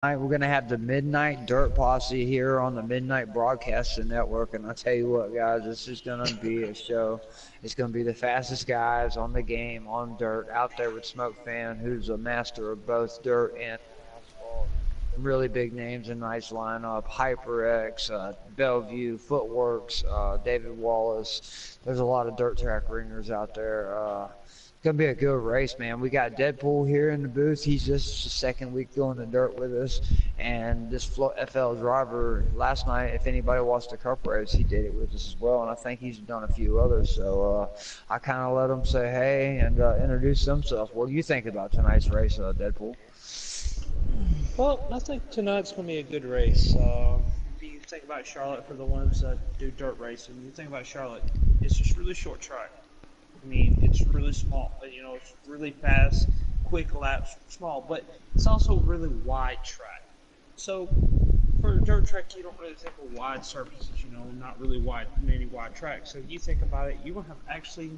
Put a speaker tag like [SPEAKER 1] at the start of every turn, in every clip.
[SPEAKER 1] We're going to have the Midnight Dirt Posse here on the Midnight Broadcasting Network. And I'll tell you what, guys, this is going to be a show. It's going to be the fastest guys on the game, on dirt, out there with Smoke Fan, who's a master of both dirt and asphalt. Some really big names in tonight's lineup. HyperX, Bellevue, Footworks, David Wallace. There's a lot of dirt track ringers out there. It's gonna be a good race, man. We got Deadpool here in the booth. He's just the second week doing the dirt with us, and this FL driver last night. If anybody watched the Cup race, he did it with us as well, and I think he's done a few others. So I kind of let him say hey and introduce himself. What do you think about tonight's race, Deadpool?
[SPEAKER 2] Well, I think tonight's going to be a good race. You think about Charlotte for the ones that do dirt racing. You think about Charlotte, it's just really short track. I mean, it's really small. It's really fast, quick laps, small, but it's also really wide track. So for a dirt track, you don't really think of wide surfaces. Not really many wide tracks. So you think about it, you will have actually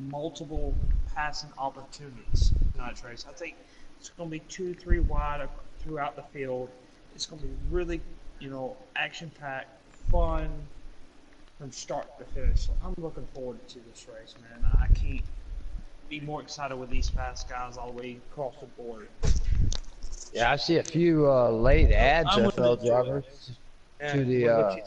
[SPEAKER 2] multiple passing opportunities in tonight's race. I think it's going to be 2, 3 wide throughout the field. It's going to be really, action-packed, fun from start to finish. So I'm looking forward to this race, man. I can't be more excited with these fast guys all the way across the board.
[SPEAKER 1] Yeah, I see a few late ads, FL drivers, to the.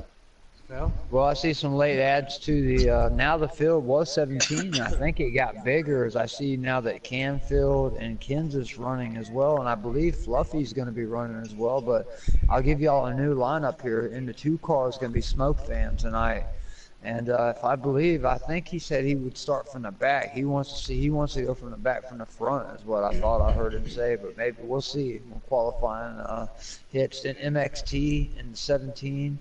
[SPEAKER 1] Well, I see some late ads to the. Now the field was 17. I think it got bigger as I see now that Canfield and Kansas running as well, and I believe Fluffy's going to be running as well. But I'll give y'all a new lineup here. In the 2 cars, going to be Smoke Fan tonight. And I think he said he would start from the back. He wants to go from the back, from the front, is what I thought I heard him say. But maybe we'll see. We'll qualifying hits. Then MXT in the 17.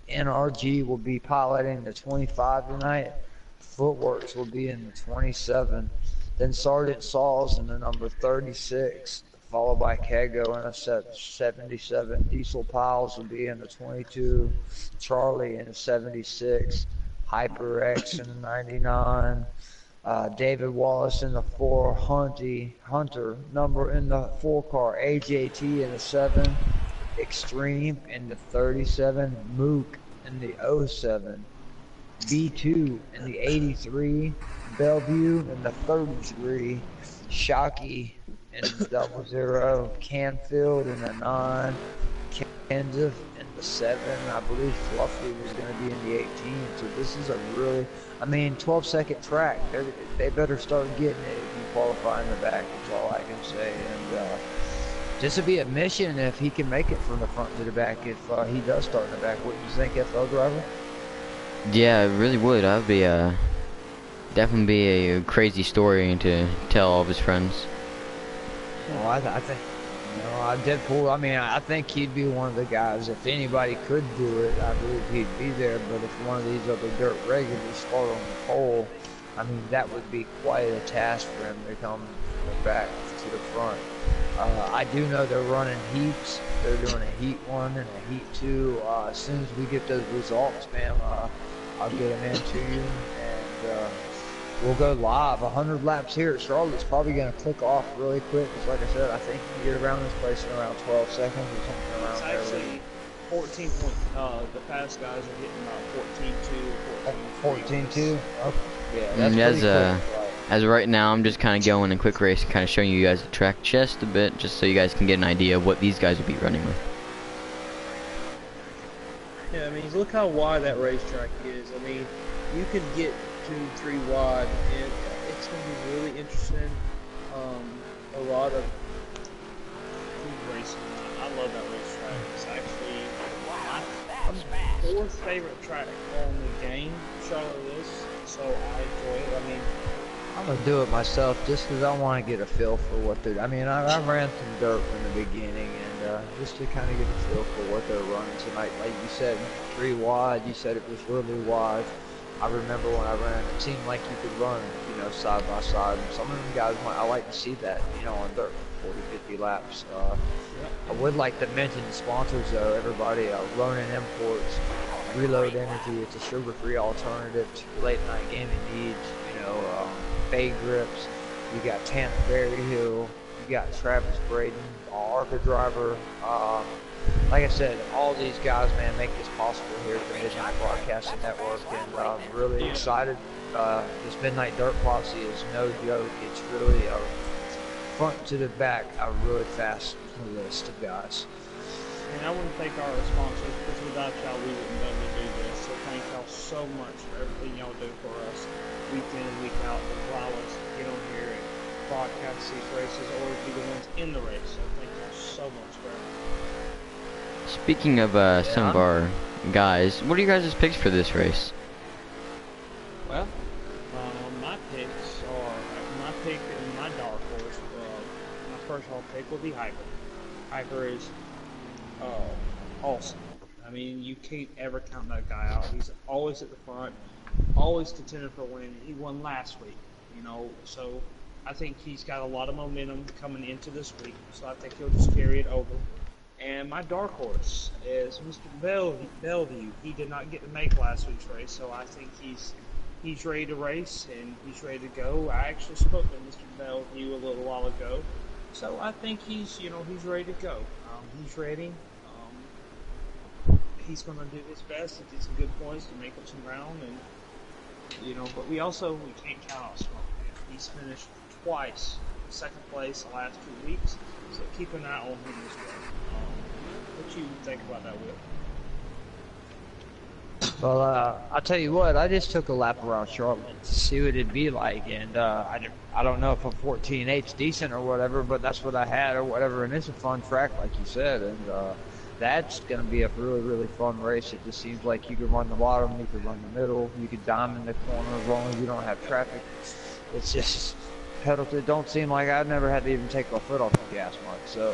[SPEAKER 1] NRG will be piloting the 25 tonight. Footworks will be in the 27. Then Sergeant Saws in the number 36, followed by Kego in a 77. Diesel Piles will be in the 22. Charlie in the 76. HyperX in the 99. David Wallace in the 4. Hunter number in the 4 car. AJT in the 7. Extreme in the 37, Mook in the 07, B2 in the 83, Bellevue in the 33, Shockey in the 00, Canfield in the 9, Kansas in the 7. I believe Fluffy was going to be in the 18. So this is a really, 12-second track. They better start getting it if you qualify in the back. That's all I can say. And this would be a mission if he can make it from the front to the back. If he does start in the back, what do you think, FL driver?
[SPEAKER 3] Yeah, it really would. That would be definitely be a crazy story to tell all of his friends.
[SPEAKER 1] Well, I think, Deadpool. I think he'd be one of the guys. If anybody could do it, I believe he'd be there. But if one of these other dirt regulars start on the pole, that would be quite a task for him to come back to the front. I do know they're running heats. They're doing a heat 1 and a heat 2. As soon as we get those results, man, I'll get them in to you, and we'll go live. 100 laps here at Charlotte's probably going to click off really quick. Because like I said, I think you can get around this place in around 12 seconds or something around there.
[SPEAKER 2] It's actually 14 point. The fast guys are hitting about 14.2,
[SPEAKER 1] 14.2. Okay. Yeah, that's pretty quick.
[SPEAKER 3] As of right now, I'm just kind of going in quick race and kind of showing you guys the track just a bit, just so you guys can get an idea of what these guys will be running with.
[SPEAKER 2] Yeah, look how wide that racetrack is. You could get 2, 3 wide, and it's going to be really interesting. A lot of good racing. I love that racetrack. It's actually my 4th favorite track on the game, Charlotte is, so I enjoy it.
[SPEAKER 1] I'm going to do it myself just because I want to get a feel for what they're... I ran some dirt from the beginning, and just to kind of get a feel for what they're running tonight. Like you said, 3 wide. You said it was really wide. I remember when I ran, it seemed like you could run, side by side. And some of them guys, I like to see that, on dirt for 40, 50 laps. I would like to mention the sponsors, though. Everybody, Ronin Imports, Reload Energy. It's a sugar-free alternative to late-night gaming needs. Bay Grips. You got Tanner Berryhill. You got Travis Braden, ARCA driver. like I said, all these guys, man, make this possible here at the Midnight Broadcasting Network, and I'm really excited. This Midnight Dirt Posse is no joke. It's really a front to the back, a really fast list of guys.
[SPEAKER 2] And I want to thank our sponsors, because without y'all, we wouldn't be able to do this. So thank y'all so much for everything y'all do for us, week in and week out, to allow us to get on here and broadcast these races, or be the ones in the race. So thank y'all so much for everything.
[SPEAKER 3] Speaking of some of our guys, what are you guys' picks for this race?
[SPEAKER 2] Well, my picks are, my pick and my dark horse, my first home pick will be Hyper. Hyper is awesome. I mean, you can't ever count that guy out. He's always at the front, always contending for a win. He won last week, you know, so I think he's got a lot of momentum coming into this week, so I think he'll just carry it over. And my dark horse is Mr. Bellevue. He did not get to make last week's race, so I think he's ready to race and he's ready to go. I actually spoke to Mr. Bellevue a little while ago, so I think he's ready to go. He's ready. He's going to do his best to get some good points to make up some ground, and but we can't count out Smoke Man. He's finished twice second place the last 2 weeks, so keep an eye on him as well. What you think about that, Will?
[SPEAKER 1] Well, I'll tell you what, I just took a lap around Charlotte to see what it'd be like, and I don't know if a 14.8's decent or whatever, but that's what I had or whatever, and it's a fun track, like you said, and that's going to be a really, really fun race. It just seems like you can run the bottom, you can run the middle, you can diamond the corner as long as you don't have traffic. It's just pedal to, it don't seem like I've never had to even take my foot off the gas much, so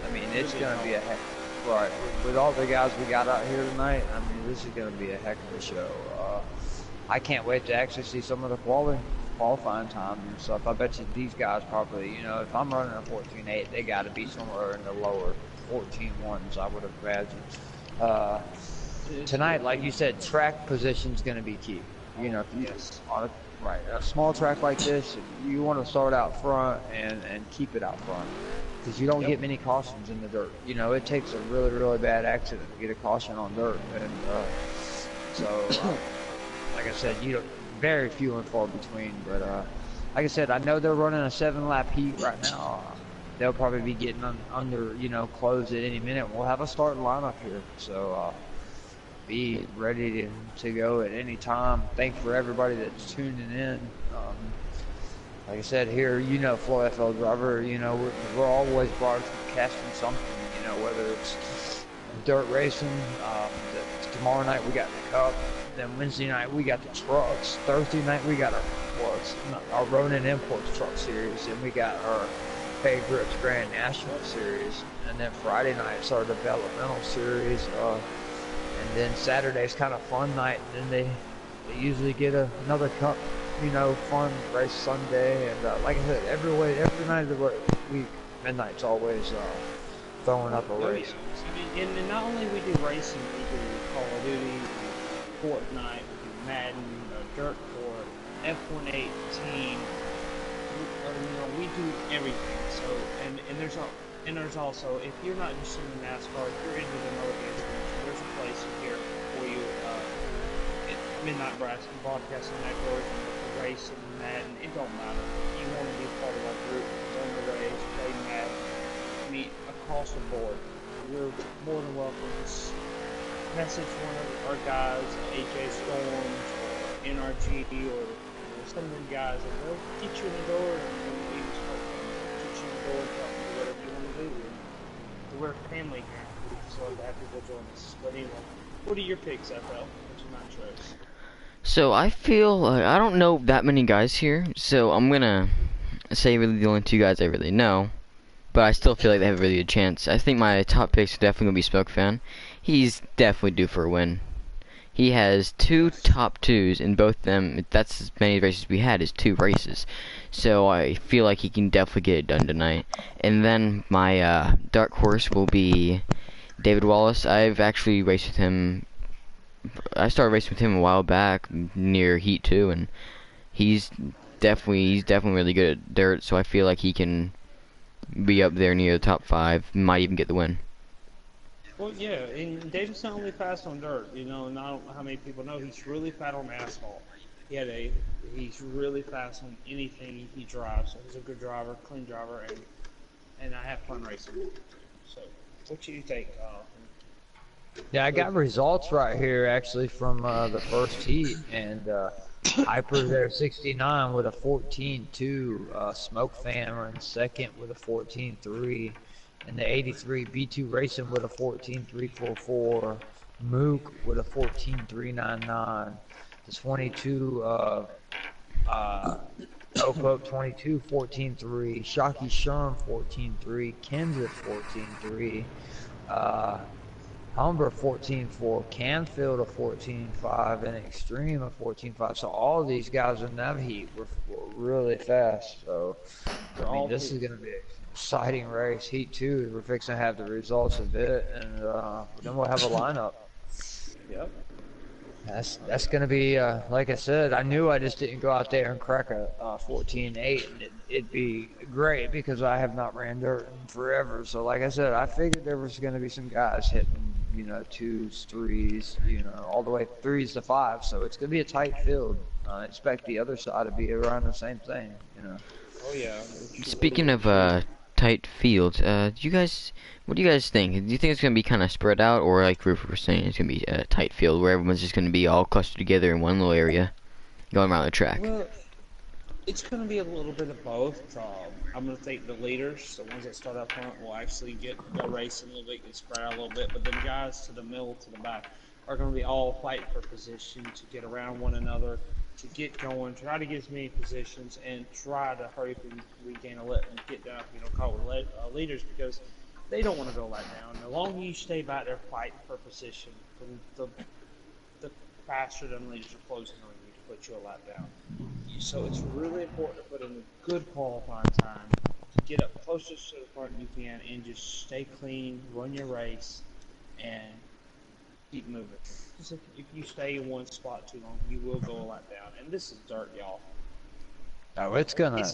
[SPEAKER 1] I mean, it's going to be a heck. Right, with all the guys we got out here tonight, I mean, this is going to be a heck of a show. I can't wait to actually see some of the qualifying time and stuff. I bet you these guys probably, if I'm running a 14.8, they got to be somewhere in the lower 14.1s, I would imagine. Tonight, like you said, track position is going to be key. If you on a small track like this, you want to start out front and keep it out front. Because you don't get many cautions in the dirt. It takes a really, really bad accident to get a caution on dirt. And like I said, very few and far between. But like I said, I know they're running a 7-lap heat right now. They'll probably be getting under, close at any minute. We'll have a starting lineup here. So be ready to go at any time. Thanks for everybody that's tuning in. Like I said here, Flow FL Driver, we're always broadcasting something, whether it's dirt racing, tomorrow night we got the Cup, then Wednesday night we got the trucks, Thursday night we got our Ronin Imports Truck Series, and we got our Bay Grips Grand National Series, and then Friday night's our developmental series, and then Saturday's kind of fun night, and then they usually get another Cup. Fun race Sunday, and like I said, every night of the week, Midnight's always throwing up a race.
[SPEAKER 2] And not only we do racing, we do Call of Duty, Fortnite, we do Madden, Dirt Court, F118. We do everything. So and there's also, if you're not interested in NASCAR, if you're into the motor there's a place here for you. Midnight Broadcasting Network, racing, Madden, it don't matter. You want to be part of our group, run the race, play Madden, meet across the board. We're more than welcome to message one of our guys, AJ Storms, or NRG, or some of them guys, and they'll get you in the door, and we just help get you in the door and help you do whatever you want to do. And we're a family here, so I'm happy to join us. But anyway, what are your picks, FL? What's your match race?
[SPEAKER 3] So I feel I don't know that many guys here, so I'm gonna say really the only 2 guys I really know, but I still feel like they have a really good chance. I think my top picks are definitely gonna be Smoke Fan. He's definitely due for a win. He has 2 top 2s in both them. That's as many races we had as 2 races, so I feel like he can definitely get it done tonight. And then my dark horse will be David Wallace. I've actually raced with him. I started racing with him a while back near Heat 2, and he's definitely really good at dirt, so I feel like he can be up there near the top 5, might even get the win.
[SPEAKER 2] Well, yeah, and David's not only fast on dirt, you know, and I don't know how many people know he's really fast on asphalt. He's really fast on anything he drives. So he's a good driver, clean driver, and I have fun racing with him too. So, what do you think?
[SPEAKER 1] Yeah, I got results right here actually from the first heat, and Hyper there 69 with a 14.2. Smoke Fan in second with a 14.3. And the 83 B2 Racing with a 14.344. Mook with a 14.399. The 22 Oak 22 14.3. Shocky Sherm 14.3. Kansas 14.3. Humber 14.4, Canfield a 14.5, and Extreme a 14.5. So all of these guys in that heat were really fast. So I mean, this is going to be an exciting race. Heat 2, we're fixing to have the results of it, and then we'll have a lineup.
[SPEAKER 2] Yep.
[SPEAKER 1] That's going to be, like I said, I knew I just didn't go out there and crack a 14.8, and it'd be great because I have not ran dirt in forever. So like I said, I figured there was going to be some guys hitting, you know, 2s, 3s, you know, all the way 3s to 5. So it's going to be a tight field. I expect the other side to be around the same thing, you know.
[SPEAKER 2] Oh, yeah.
[SPEAKER 3] Speaking of tight fields, what do you guys think? Do you think it's gonna be kind of spread out, or like Rupert was saying, it's gonna be a tight field where everyone's just gonna be all clustered together in one little area, going around the track?
[SPEAKER 2] Well, it's going to be a little bit of both. I'm going to think the leaders, the ones that start up front, will actually get the racing a little bit, get spread out a little bit. But the guys to the middle, to the back, are going to be all fighting for position to get around one another, to get going, try to get as many positions, and try to hurry up and regain a lip and get down, you know, caught with leaders, because they don't want to go lat down. The longer you stay back there fighting for position, the faster the leaders are closing on you to put you a lap down. So it's really important to put in a good qualifying time, to get up closest to the front you can, and just stay clean, run your race, and keep moving. Because if you stay in one spot too long, you will go a lap down. And this is dirt, y'all.
[SPEAKER 1] Oh, there's gonna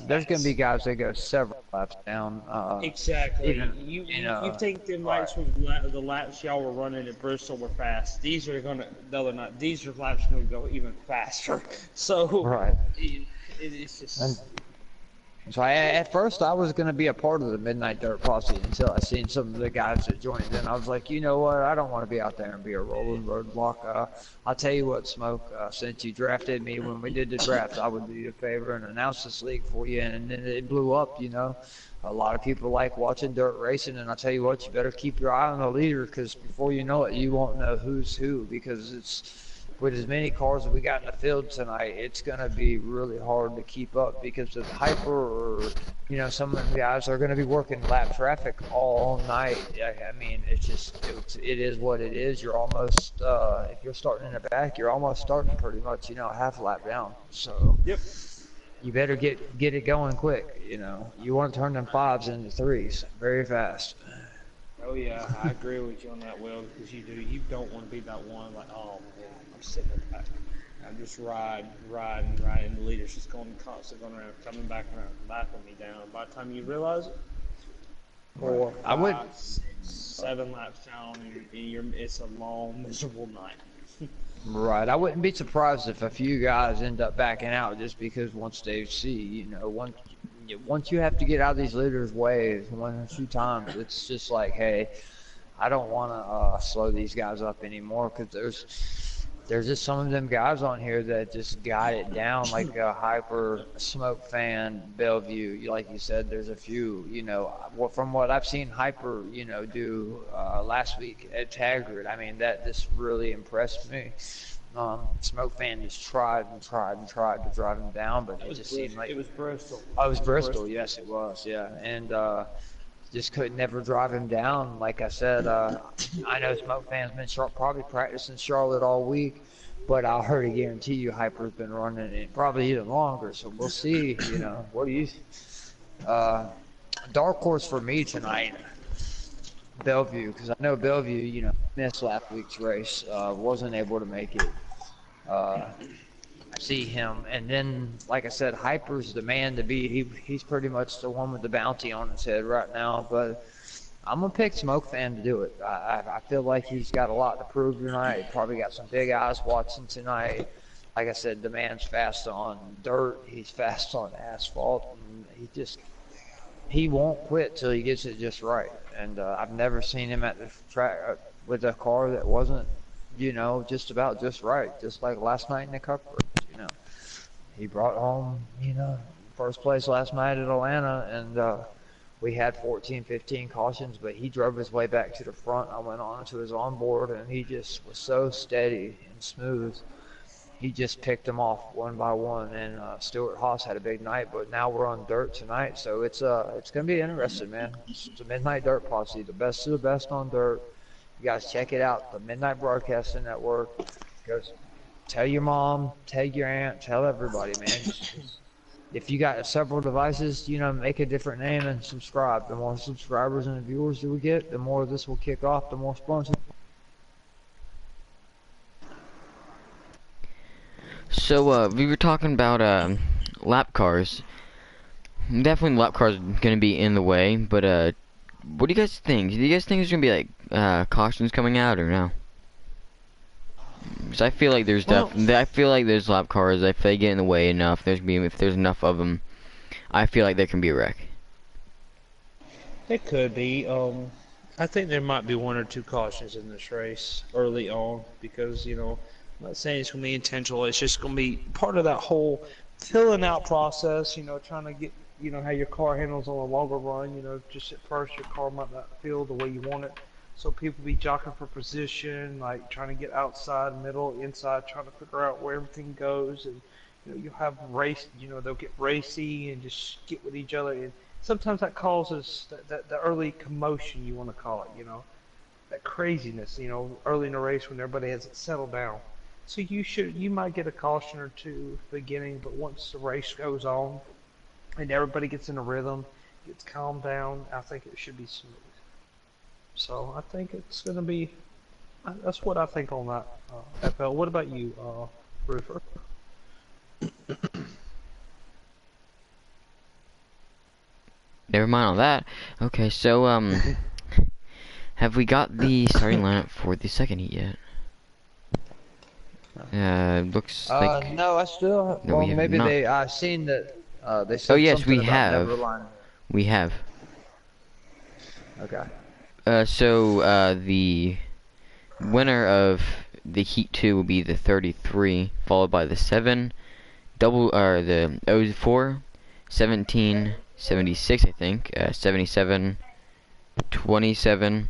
[SPEAKER 1] be guys that go several laps down.
[SPEAKER 2] Exactly.
[SPEAKER 1] Even,
[SPEAKER 2] you think the laps from the laps y'all were running at Bristol were fast. These are not. These are laps going to go even faster. So
[SPEAKER 1] right.
[SPEAKER 2] It's just.
[SPEAKER 1] So at first I was gonna be a part of the Midnight Dirt Posse until I seen some of the guys that joined. Then I was like, you know what? I don't want to be out there and be a rolling roadblock. I'll tell you what, Smoke. Since you drafted me when we did the draft, I would do you a favor and announce this league for you. And then it blew up. You know, a lot of people like watching dirt racing, and I'll tell you what, you better keep your eye on the leader, because before you know it, you won't know who's who, because it's. With as many cars as we got in the field tonight, it's going to be really hard to keep up, because of Hyper, or, you know, some of the guys are going to be working lap traffic all night. I mean, it is what it is. You're almost, if you're starting in the back, you're almost starting pretty much, you know, half a lap down. So
[SPEAKER 2] Yep.
[SPEAKER 1] You better get it going quick, you know. You want to turn them 5s into 3s very fast.
[SPEAKER 2] Oh yeah, I agree with you on that, Will, because you don't want to be that one like, oh man, I'm sitting in the back. I'm just riding, and the leader's just constantly going around, coming back around, backing me down. By the time you realize it, 4, 5, 6, 7 laps down, and it's a long, miserable night.
[SPEAKER 1] Right. I wouldn't be surprised if a few guys end up backing out, just because once they see, you know, once you have to get out of these leaders' ways one or two times, it's just like, hey, I don't want to slow these guys up anymore, because there's just some of them guys on here that just got it down, like Hyper, Smoke Fan, Bellevue. Like you said, there's a few, you know, from what I've seen Hyper, you know, do last week at Taggart. I mean, that just really impressed me. Smoke Fan just tried to drive him down, but it just seemed like
[SPEAKER 2] it was Bristol.
[SPEAKER 1] Oh, it was Bristol. Yes, it was. Yeah, and just could never drive him down. Like I said, I know Smoke Fan's been probably practicing Charlotte all week, but I'll already guarantee you Hyper's been running it probably even longer. So we'll see. You know, what do you? Dark horse for me tonight, Bellevue, because I know Bellevue, you know, missed last week's race, wasn't able to make it. I see him, and then, like I said, Hyper's the man to beat. He's pretty much the one with the bounty on his head right now. But I'm gonna pick Smoke Fan to do it. I feel like he's got a lot to prove tonight. He probably got some big eyes watching tonight. Like I said, the man's fast on dirt. He's fast on asphalt, and he won't quit till he gets it just right. And I've never seen him at the track with a car that wasn't, just about just right. Just like last night in the Cup Race. He brought home, first place last night at Atlanta, and we had 14, 15 cautions, but he drove his way back to the front. I went on to his onboard, and he just was so steady and smooth. He just picked them off one by one, and Stuart Haas had a big night, but now we're on dirt tonight, so it's gonna be interesting, man. It's the Midnight Dirt Posse, the best of the best on dirt. You guys check it out, the Midnight Broadcasting Network. Go tell your mom, tell your aunt, tell everybody, man. If you got several devices, make a different name and subscribe. The more subscribers and viewers that we get, the more this will kick off, the more sponsors.
[SPEAKER 3] So, we were talking about, lap cars. Definitely lap cars are gonna be in the way, but, what do you guys think? Do you guys think there's gonna be, like, cautions coming out, or no? Because I feel like there's I feel like there's lap cars. If they get in the way enough, if there's enough of them, I feel like there can be a wreck.
[SPEAKER 2] It could be. I think there might be one or two cautions in this race early on because, I'm not saying it's going to be intentional. It's just going to be part of that whole filling out process, trying to get, how your car handles on a longer run. Just at first your car might not feel the way you want it. So people be jockeying for position, like trying to get outside, middle, inside, trying to figure out where everything goes. And, you'll have race, they'll get racy and just get with each other. And sometimes that causes the early commotion, you want to call it, that craziness, early in the race when everybody hasn't settled down. So you might get a caution or two at the beginning, but once the race goes on and everybody gets in a rhythm, gets calmed down, I think it should be smooth. So I think it's going to be, that's what I think on that, FL. What about you, Roofer?
[SPEAKER 3] Never mind on that. Okay, so, have we got the starting lineup for the second heat yet? Looks like...
[SPEAKER 1] No, I still,
[SPEAKER 3] No,
[SPEAKER 1] well,
[SPEAKER 3] we have
[SPEAKER 1] maybe
[SPEAKER 3] not.
[SPEAKER 1] I've seen that, they said
[SPEAKER 3] Oh, yes,
[SPEAKER 1] something
[SPEAKER 3] we
[SPEAKER 1] about
[SPEAKER 3] have.
[SPEAKER 1] Neverline.
[SPEAKER 3] We have.
[SPEAKER 1] Okay.
[SPEAKER 3] The winner of the Heat 2 will be the 33, followed by the 7, the 04, 17, 76, I think, 77, 27,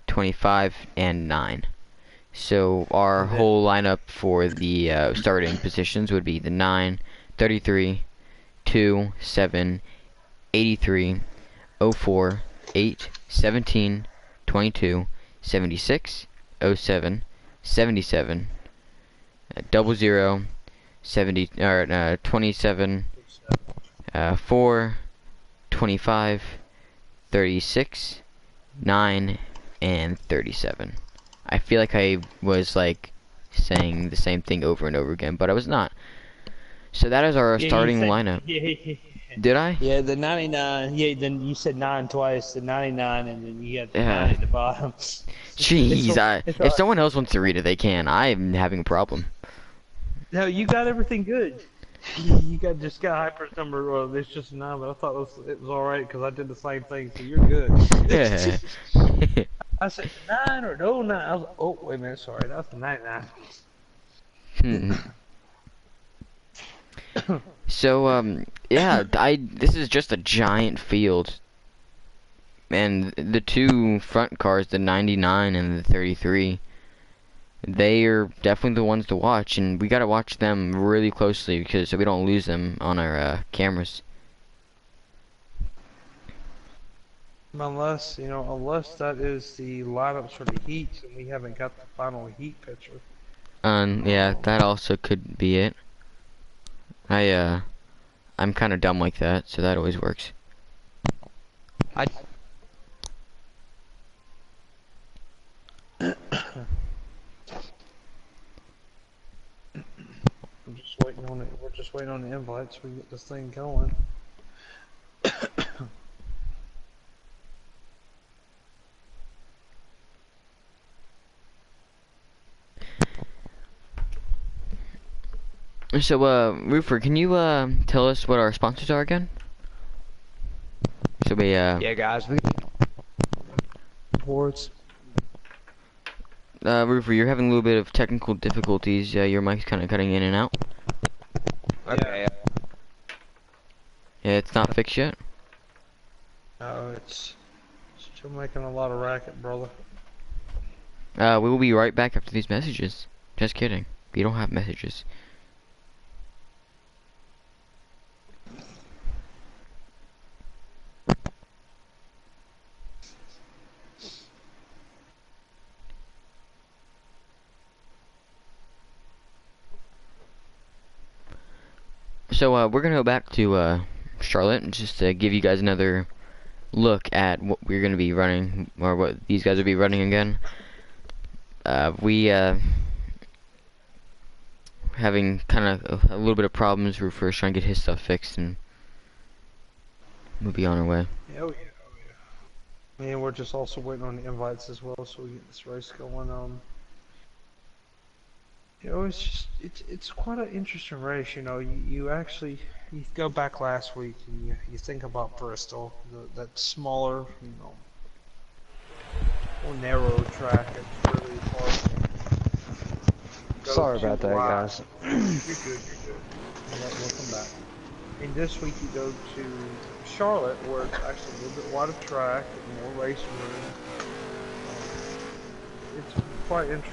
[SPEAKER 3] 25, and 9. So our whole lineup for the starting positions would be the 9, 33, 2, 7, 83, 04, 8, 17, 22, 76, 07, 77, 00, 70, 27, 4, 25, 36, 9, and 37. I feel like I was like saying the same thing over and over again, but I was not. So that is our starting lineup. Did I?
[SPEAKER 2] Yeah, the 99. Yeah, then you said 9 twice, the 99, and then you had the 9 at the bottom.
[SPEAKER 3] Jeez, if someone else wants to read it, they can. I'm having a problem.
[SPEAKER 2] No, you got everything good. You just got Hyper's number. Well, it's just 9, but I thought it was all right because I did the same thing, so you're good.
[SPEAKER 3] Yeah.
[SPEAKER 2] I said 9 or no 9. I was like, oh, wait a minute, sorry, that's the 99.
[SPEAKER 3] So, yeah, this is just a giant field. And the two front cars, the 99 and the 33, they are definitely the ones to watch, and we gotta watch them really closely so we don't lose them on our cameras.
[SPEAKER 2] Unless that is the lineups for the heats, and we haven't got the final heat picture.
[SPEAKER 3] Yeah, that also could be it. I'm kind of dumb like that, so that always works.
[SPEAKER 1] I'm
[SPEAKER 2] just waiting on it. We're just waiting on the invites. We get this thing going.
[SPEAKER 3] So, Roofer, can you tell us what our sponsors are again? So we
[SPEAKER 1] Yeah, guys, we reports.
[SPEAKER 3] Roofer, you're having a little bit of technical difficulties. Your mic's kind of cutting in and out.
[SPEAKER 1] Okay.
[SPEAKER 3] Yeah, it's not fixed yet.
[SPEAKER 2] No, it's still making a lot of racket, brother.
[SPEAKER 3] We will be right back after these messages. Just kidding. We don't have messages. So, we're gonna go back to, Charlotte, just to give you guys another look at what we're gonna be running, or what these guys will be running again. We, having kind of a little bit of problems. We're first trying to get his stuff fixed, and we'll be on our way.
[SPEAKER 2] Yeah, oh yeah. And we're just also waiting on the invites as well, so we get this race going. You know, it's quite an interesting race. You know, you actually you go back last week and you think about Bristol, that smaller, you know, more narrow track. It's really hard.
[SPEAKER 1] Sorry about that, guys.
[SPEAKER 2] You're good. You're good. We'll come back. And this week you go to Charlotte, where it's actually a little bit wider track and more race room. It's quite interesting.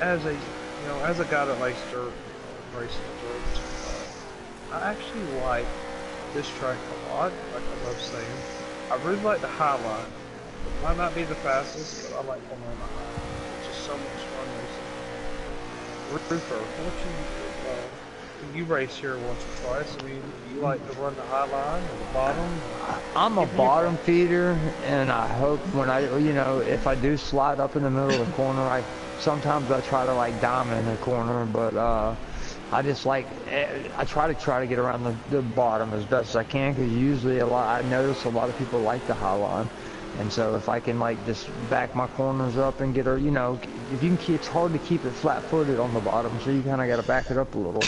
[SPEAKER 2] As a guy that likes dirt, racing dirt, I actually like this track a lot. Like I love saying, I really like the High Line. It might not be the fastest, but I like going on the High Line. It's just so much fun racing. Roofer, you race here once or twice. I mean, do you like to run the High Line or the bottom?
[SPEAKER 1] I'm a bottom feeder, and I hope when if I do slide up in the middle of the corner, sometimes I try to like diamond in the corner, but I just like I try to get around the bottom as best as I can, because usually I notice a lot of people like the High Line, and so if I can like just back my corners up and get her, if you can it's hard to keep it flat-footed on the bottom, so you kind of got to back it up a little.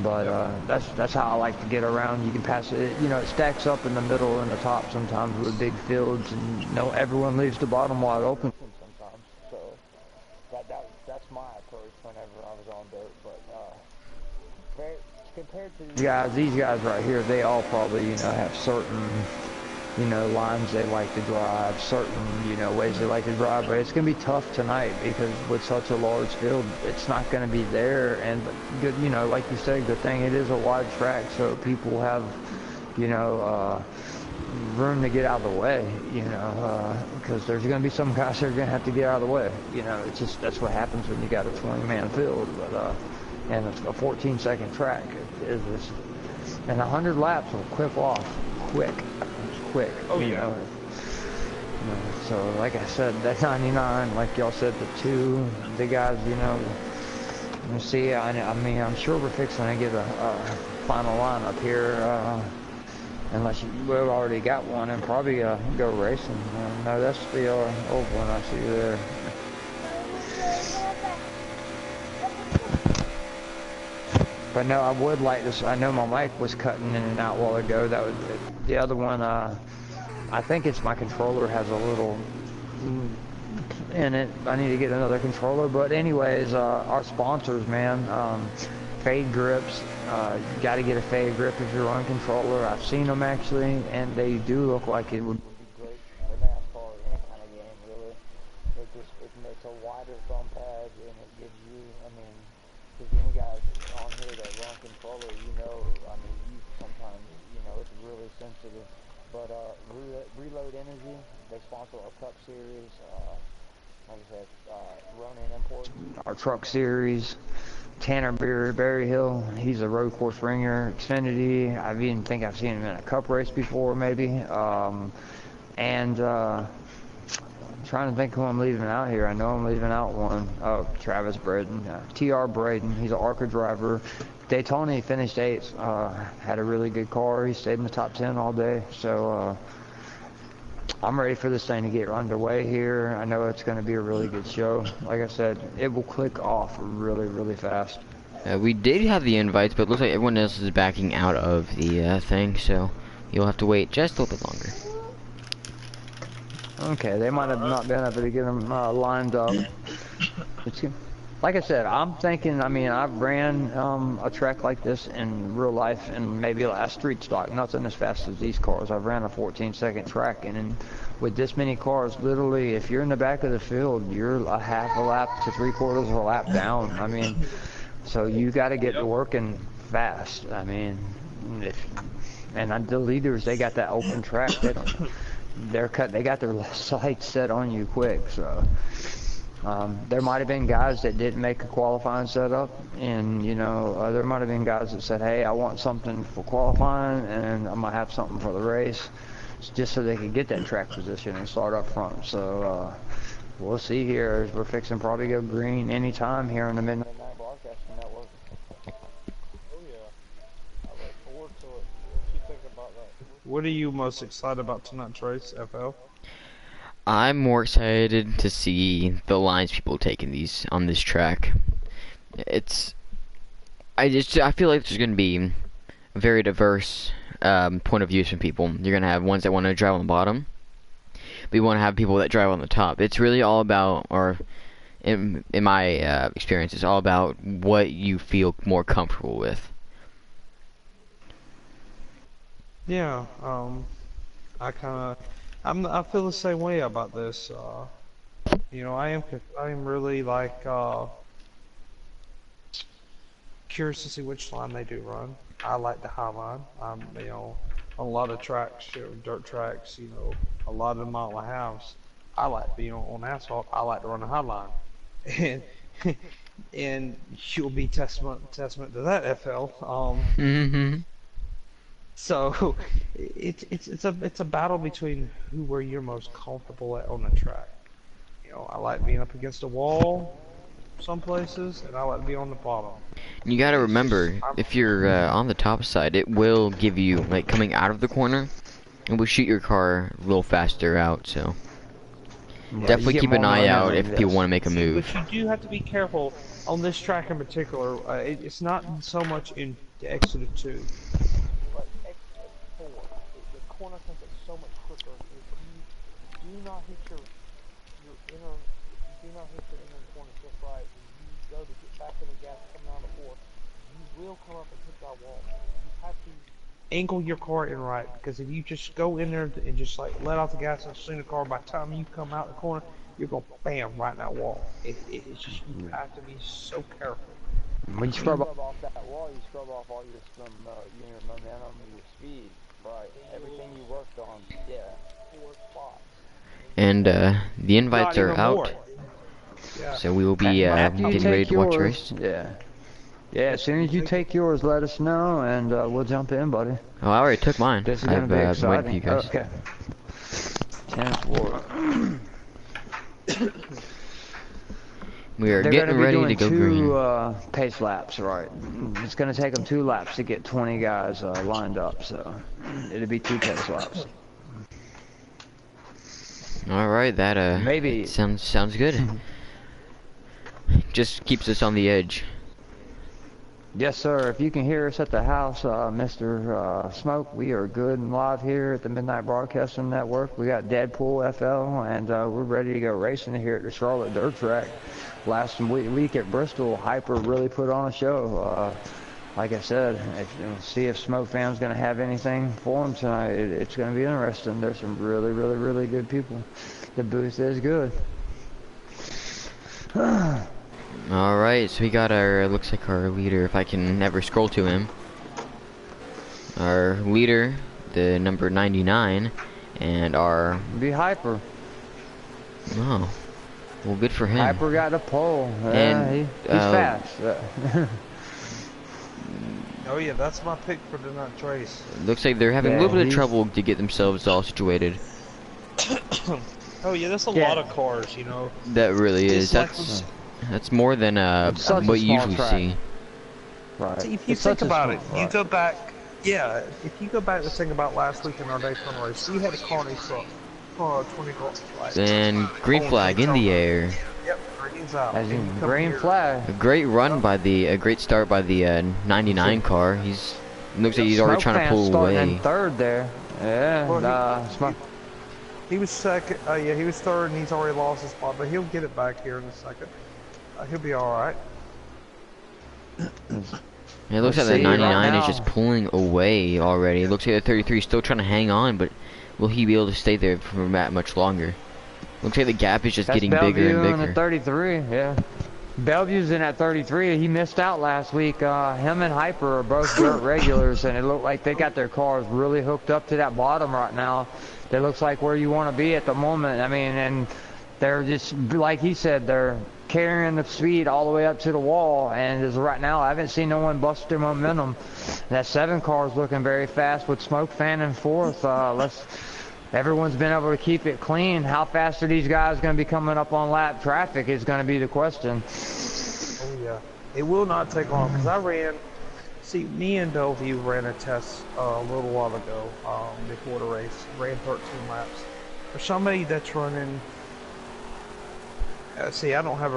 [SPEAKER 1] But that's how I like to get around. You can pass it, it stacks up in the middle and the top sometimes with big fields, and everyone leaves the bottom wide open sometimes. So that's my approach whenever I was on dirt. But compared to these guys right here, they all probably have certain lines they like to drive, certain ways they like to drive. But it's gonna be tough tonight because with such a large field, it's not gonna be there. And but good, like you said, good thing it is a wide track, so people have room to get out of the way, because there's going to be some guys that are going to have to get out of the way. It's just, that's what happens when you got a 20-man field. But and it's a 14-second track. It is this, and 100 laps will clip off quick. It's quick.
[SPEAKER 2] Oh, yeah.
[SPEAKER 1] So like I said, that 99, like y'all said, the the guys, you see, I mean, I'm sure we're fixing to get a final line up here. Unless we've already got one, and probably go racing. No, that's the old one I see there. But no, I would like this. I know my mic was cutting in and out a while ago. That was the other one. I think it's my controller has a little in it. I need to get another controller. But anyways, our sponsors, man. Fade grips. You got to get a fade grip if you're on controller. I've seen them actually, and they do look like it would be great for NASCAR or any kind of game, really. It makes a wider thumb pad, and it gives you, I mean, because any guys on here that run controller, you sometimes, it's really sensitive. But Reload Energy, they sponsor our Cup Series. Like I said, Ronin Imports, our Truck Series. Tanner Berry Hill, he's a road course ringer, Xfinity. I even think I've seen him in a cup race before, maybe. I'm trying to think who I'm leaving out here. I know I'm leaving out one. Oh, Travis Braden, T.R. Braden. He's an ARCA driver. Daytona, he finished 8th. Had a really good car. He stayed in the top 10 all day. So, I'm ready for this thing to get underway here. I know it's going to be a really good show. Like I said, it will click off really, really fast.
[SPEAKER 3] We did have the invites, but it looks like everyone else is backing out of the thing, so you'll have to wait just a little bit longer.
[SPEAKER 1] Okay, they might have not been able to get them lined up. Like I said, I'm thinking, I mean, I've ran a track like this in real life and maybe last street stock, nothing as fast as these cars. I've ran a 14-second track, and with this many cars, literally, if you're in the back of the field, you're a half a lap to 3/4 of a lap down. I mean, so you got to get to working fast. I mean, the leaders, they got that open track. They got their sights set on you quick, so. There might have been guys that didn't make a qualifying setup, and you know, there might have been guys that said, hey, I want something for qualifying and I'm gonna have something for the race, just so they could get that track position and start up front. So we'll see here. We're fixing probably go green anytime here in the Midnight Broadcasting Network.
[SPEAKER 4] Oh yeah, I look forward to it. What you think about that?
[SPEAKER 2] What are you most excited about tonight's race, FL?
[SPEAKER 3] I'm more excited to see the lines people take in on this track. I feel like there's gonna be a very diverse point of views from people. You're gonna have ones that want to drive on the bottom, but you want to have people that drive on the top. It's really all about, or in my experience, it's all about what you feel more comfortable with.
[SPEAKER 2] Yeah, I feel the same way about this. You know, I am really like curious to see which line they do run. I like the high line. You know, on a lot of tracks, you know, dirt tracks, you know, a lot of the mile and a halves, I like, you know, on asphalt, I like to run the high line, and and you'll be testament to that, FL. So it's a battle between where you're most comfortable at on the track. You know, I like being up against a wall some places, and I like to be on the bottom.
[SPEAKER 3] You gotta remember, if you're on the top side, it will give you, like, coming out of the corner, it will shoot your car a little faster out, so definitely keep an eye out if people want to make a move.
[SPEAKER 2] But you do have to be careful on this track in particular. It's not so much in the Exodus 2.
[SPEAKER 4] Corner comes up so much quicker if you do not hit your inner corner just right, and you go to get back in the gas coming out of the fourth, you will come up and hit that wall. You have to
[SPEAKER 2] angle your car in right, because if you just go in there and just like let off the gas and swing the car, by the time you come out the corner, you're gonna bam right in that wall. It's just, you have to be so careful.
[SPEAKER 1] When you scrub
[SPEAKER 4] off that wall, you scrub off all your momentum and your speed. Right, everything you worked on, yeah, 4 spots.
[SPEAKER 3] And the invites are out, so we will be getting ready to watch the race.
[SPEAKER 1] Yeah, as soon as you take yours, let us know, and we'll jump in, buddy.
[SPEAKER 3] Oh, I already took mine.
[SPEAKER 1] This is gonna be exciting.
[SPEAKER 3] Been waiting for you guys.
[SPEAKER 1] Okay. 10-4.
[SPEAKER 3] We are getting ready to go green.
[SPEAKER 1] Two pace laps, right? It's going to take them 2 laps to get 20 guys lined up, so it'll be 2 pace laps.
[SPEAKER 3] All right, that
[SPEAKER 1] maybe
[SPEAKER 3] sounds good. Just keeps us on the edge.
[SPEAKER 1] Yes, sir. If you can hear us at the house, Mr. Smoke, we are good and live here at the Midnight Broadcasting Network. We got Deadpool FL, and we're ready to go racing here at the Charlotte Dirt Track. Last week at Bristol, Hyper really put on a show. Like I said, see if Smoke Fam's going to have anything for them tonight. It's going to be interesting. There's some really, really, really good people. The booth is good.
[SPEAKER 3] Alright, so we got our, looks like our leader, if I can ever scroll to him. Our leader, the number 99, and our...
[SPEAKER 1] Be Hyper.
[SPEAKER 3] Oh, well, good for him.
[SPEAKER 1] Hyper got a pole.
[SPEAKER 3] And,
[SPEAKER 1] he's fast.
[SPEAKER 2] Oh yeah, that's my pick for tonight's race.
[SPEAKER 3] Looks like they're having a little bit of trouble to get themselves all situated.
[SPEAKER 2] Oh yeah, that's a lot of cars, you know.
[SPEAKER 3] That really is. That's more than what you usually see.
[SPEAKER 1] Right.
[SPEAKER 2] See, if you think about it, you go back. Yeah, if you go back to think about last week in our Daytona race, we had a car in front.
[SPEAKER 4] Oh, 20 goals.
[SPEAKER 3] And green flag in the air.
[SPEAKER 4] Yep, green's out.
[SPEAKER 1] As in
[SPEAKER 4] And you come
[SPEAKER 1] green
[SPEAKER 4] here.
[SPEAKER 1] flag.
[SPEAKER 3] A great run by a great start by the 99 car. Looks like he's already trying to pull
[SPEAKER 1] starting
[SPEAKER 3] away.
[SPEAKER 1] in third there. Yeah,
[SPEAKER 4] Well, he was second. Yeah, he was third, and he's already lost his spot, but he'll get it back here in a second. He'll be all right.
[SPEAKER 3] It looks like the 99 is just pulling away already. It looks like the 33 is still trying to hang on, but will he be able to stay there for that much longer? Looks like the gap is just getting bigger and bigger.
[SPEAKER 1] In the 33, yeah. Bellevue's in at 33. He missed out last week. Him and Hyper are both dirt regulars, and it looked like they got their cars really hooked up to that bottom right now. That looks like where you want to be at the moment. I mean, and they're just, like he said, they're carrying the speed all the way up to the wall, and as right now I haven't seen no one bust their momentum. That 7 car is looking very fast with Smoke Fan in fourth. Everyone's been able to keep it clean. How fast are these guys going to be coming up on lap traffic is going to be the question.
[SPEAKER 4] Oh yeah, it will not take long because I ran. See, me and Bellevue ran a test a little while ago before the race. Ran 13 laps. For somebody that's running. See, I don't have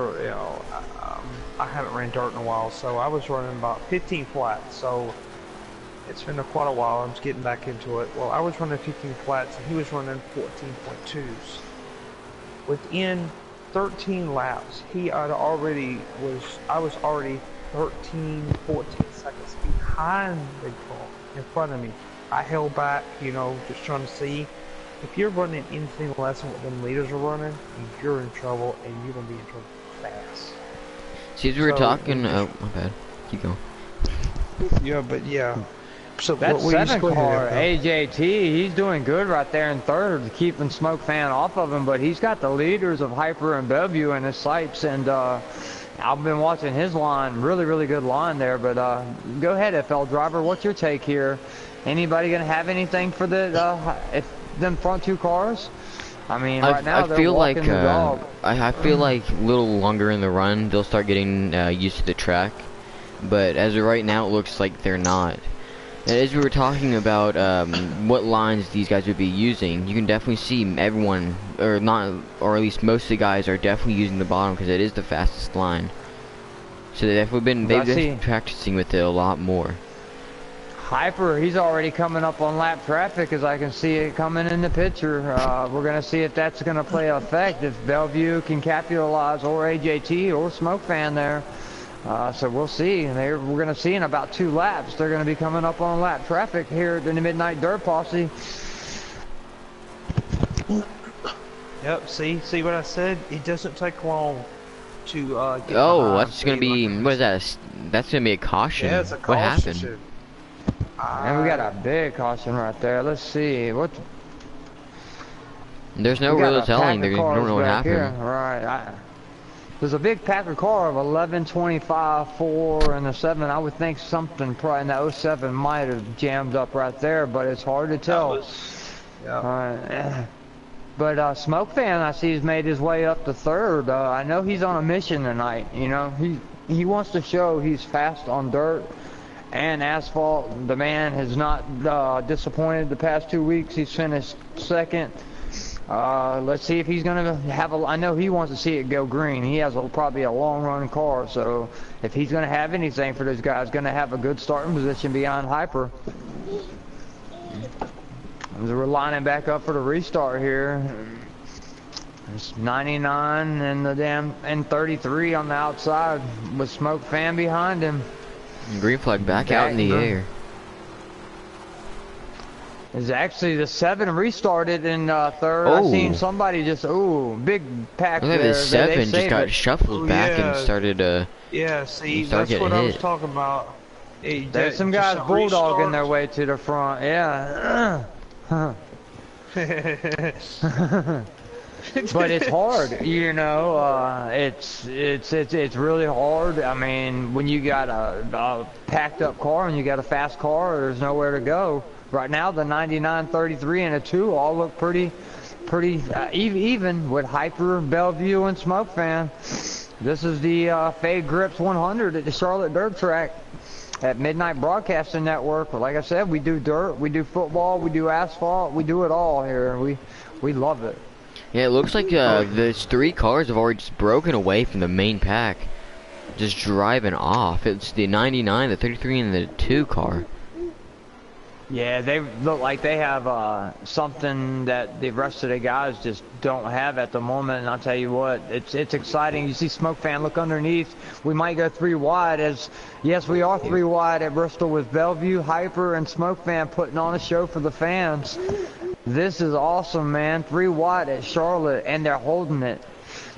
[SPEAKER 4] I haven't ran dirt in a while, so I was running about 15 flats, so it's been quite a while. I'm just getting back into it. Well, I was running 15 flats, and he was running 14.2s. Within 13 laps, I was already 13, 14 seconds behind the car in front of me. I held back, just trying to see. If you're running anything less than what them leaders are running, you're in trouble, and you're going to be in trouble fast.
[SPEAKER 3] See, as we were talking, oh, my bad. Keep going.
[SPEAKER 4] Yeah, but yeah. So
[SPEAKER 1] that 7 car, AJT, he's doing good right there in third, keeping Smoke Fan off of him, but he's got the leaders of Hyper and Bellevue in his sights, and I've been watching his line, really, really good line there, but go ahead, FL Driver, what's your take here? Anybody going to have anything for them front 2 cars? I mean, right now they're walking the dog.
[SPEAKER 3] I feel like a little longer in the run, they'll start getting used to the track, but as of right now, it looks like they're not. As we were talking about what lines these guys would be using, you can definitely see everyone, or at least most of the guys are definitely using the bottom because it is the fastest line. So they've been practicing with it a lot more.
[SPEAKER 1] Hyper, he's already coming up on lap traffic as I can see it coming in the picture. We're going to see if that's going to play effect, if Bellevue can capitalize, or AJT, or Smoke Fan there. So we'll see. We're going to see in about 2 laps. They're going to be coming up on lap traffic here in the Midnight Dirt Posse.
[SPEAKER 4] Yep. See what I said? It doesn't take long to get.
[SPEAKER 3] Oh, that's going to be. What is that? That's going to be a caution.
[SPEAKER 4] Yeah, it's a caution.
[SPEAKER 3] What happened?
[SPEAKER 1] And we got a big caution right there. Let's see what.
[SPEAKER 3] There's no real telling. They don't know what happened.
[SPEAKER 1] Here. Right. There's a big Packer car of 11.25.4 and a 7. I would think something probably in the 07 might have jammed up right there, but it's hard to tell. But Smoke Fan, I see, has made his way up to third. I know he's on a mission tonight. He wants to show he's fast on dirt and asphalt. The man has not disappointed the past 2 weeks. He's finished second. Let's see if he's going to have I know he wants to see it go green. He has probably a long run car, so if he's going to have anything for this guy, he's going to have a good starting position behind Hyper. We're lining back up for the restart here. It's 99 and 33 on the outside with Smoke Fan behind him.
[SPEAKER 3] Green flag back out in the air.
[SPEAKER 1] Is actually the 7 restarted in third. I seen somebody just big pack there.
[SPEAKER 3] The 7 just got shuffled back and started
[SPEAKER 4] see, that's what I was talking about.
[SPEAKER 1] There's some guys bulldogging their way to the front. Yeah. But it's hard, it's really hard. I mean, when you got a packed up car and you got a fast car, there's nowhere to go. Right now, the 99, 33, and a 2 all look pretty even with Hyper, Bellevue, and Smoke Fan. This is the Fade Grips 100 at the Charlotte Dirt Track. at Midnight Broadcasting Network. Like I said, we do dirt, we do football, we do asphalt, we do it all here. We love it.
[SPEAKER 3] Yeah, it looks like those 3 cars have already just broken away from the main pack. Just driving off. It's the 99, the 33, and the 2 car.
[SPEAKER 1] Yeah, they look like they have something that the rest of the guys just don't have at the moment. And I'll tell you what, it's exciting. You see Smoke Fan look underneath. We might go 3 wide as, yes, we are 3 wide at Bristol with Bellevue, Hyper, and Smoke Fan putting on a show for the fans. This is awesome, man. 3 wide at Charlotte, and they're holding it.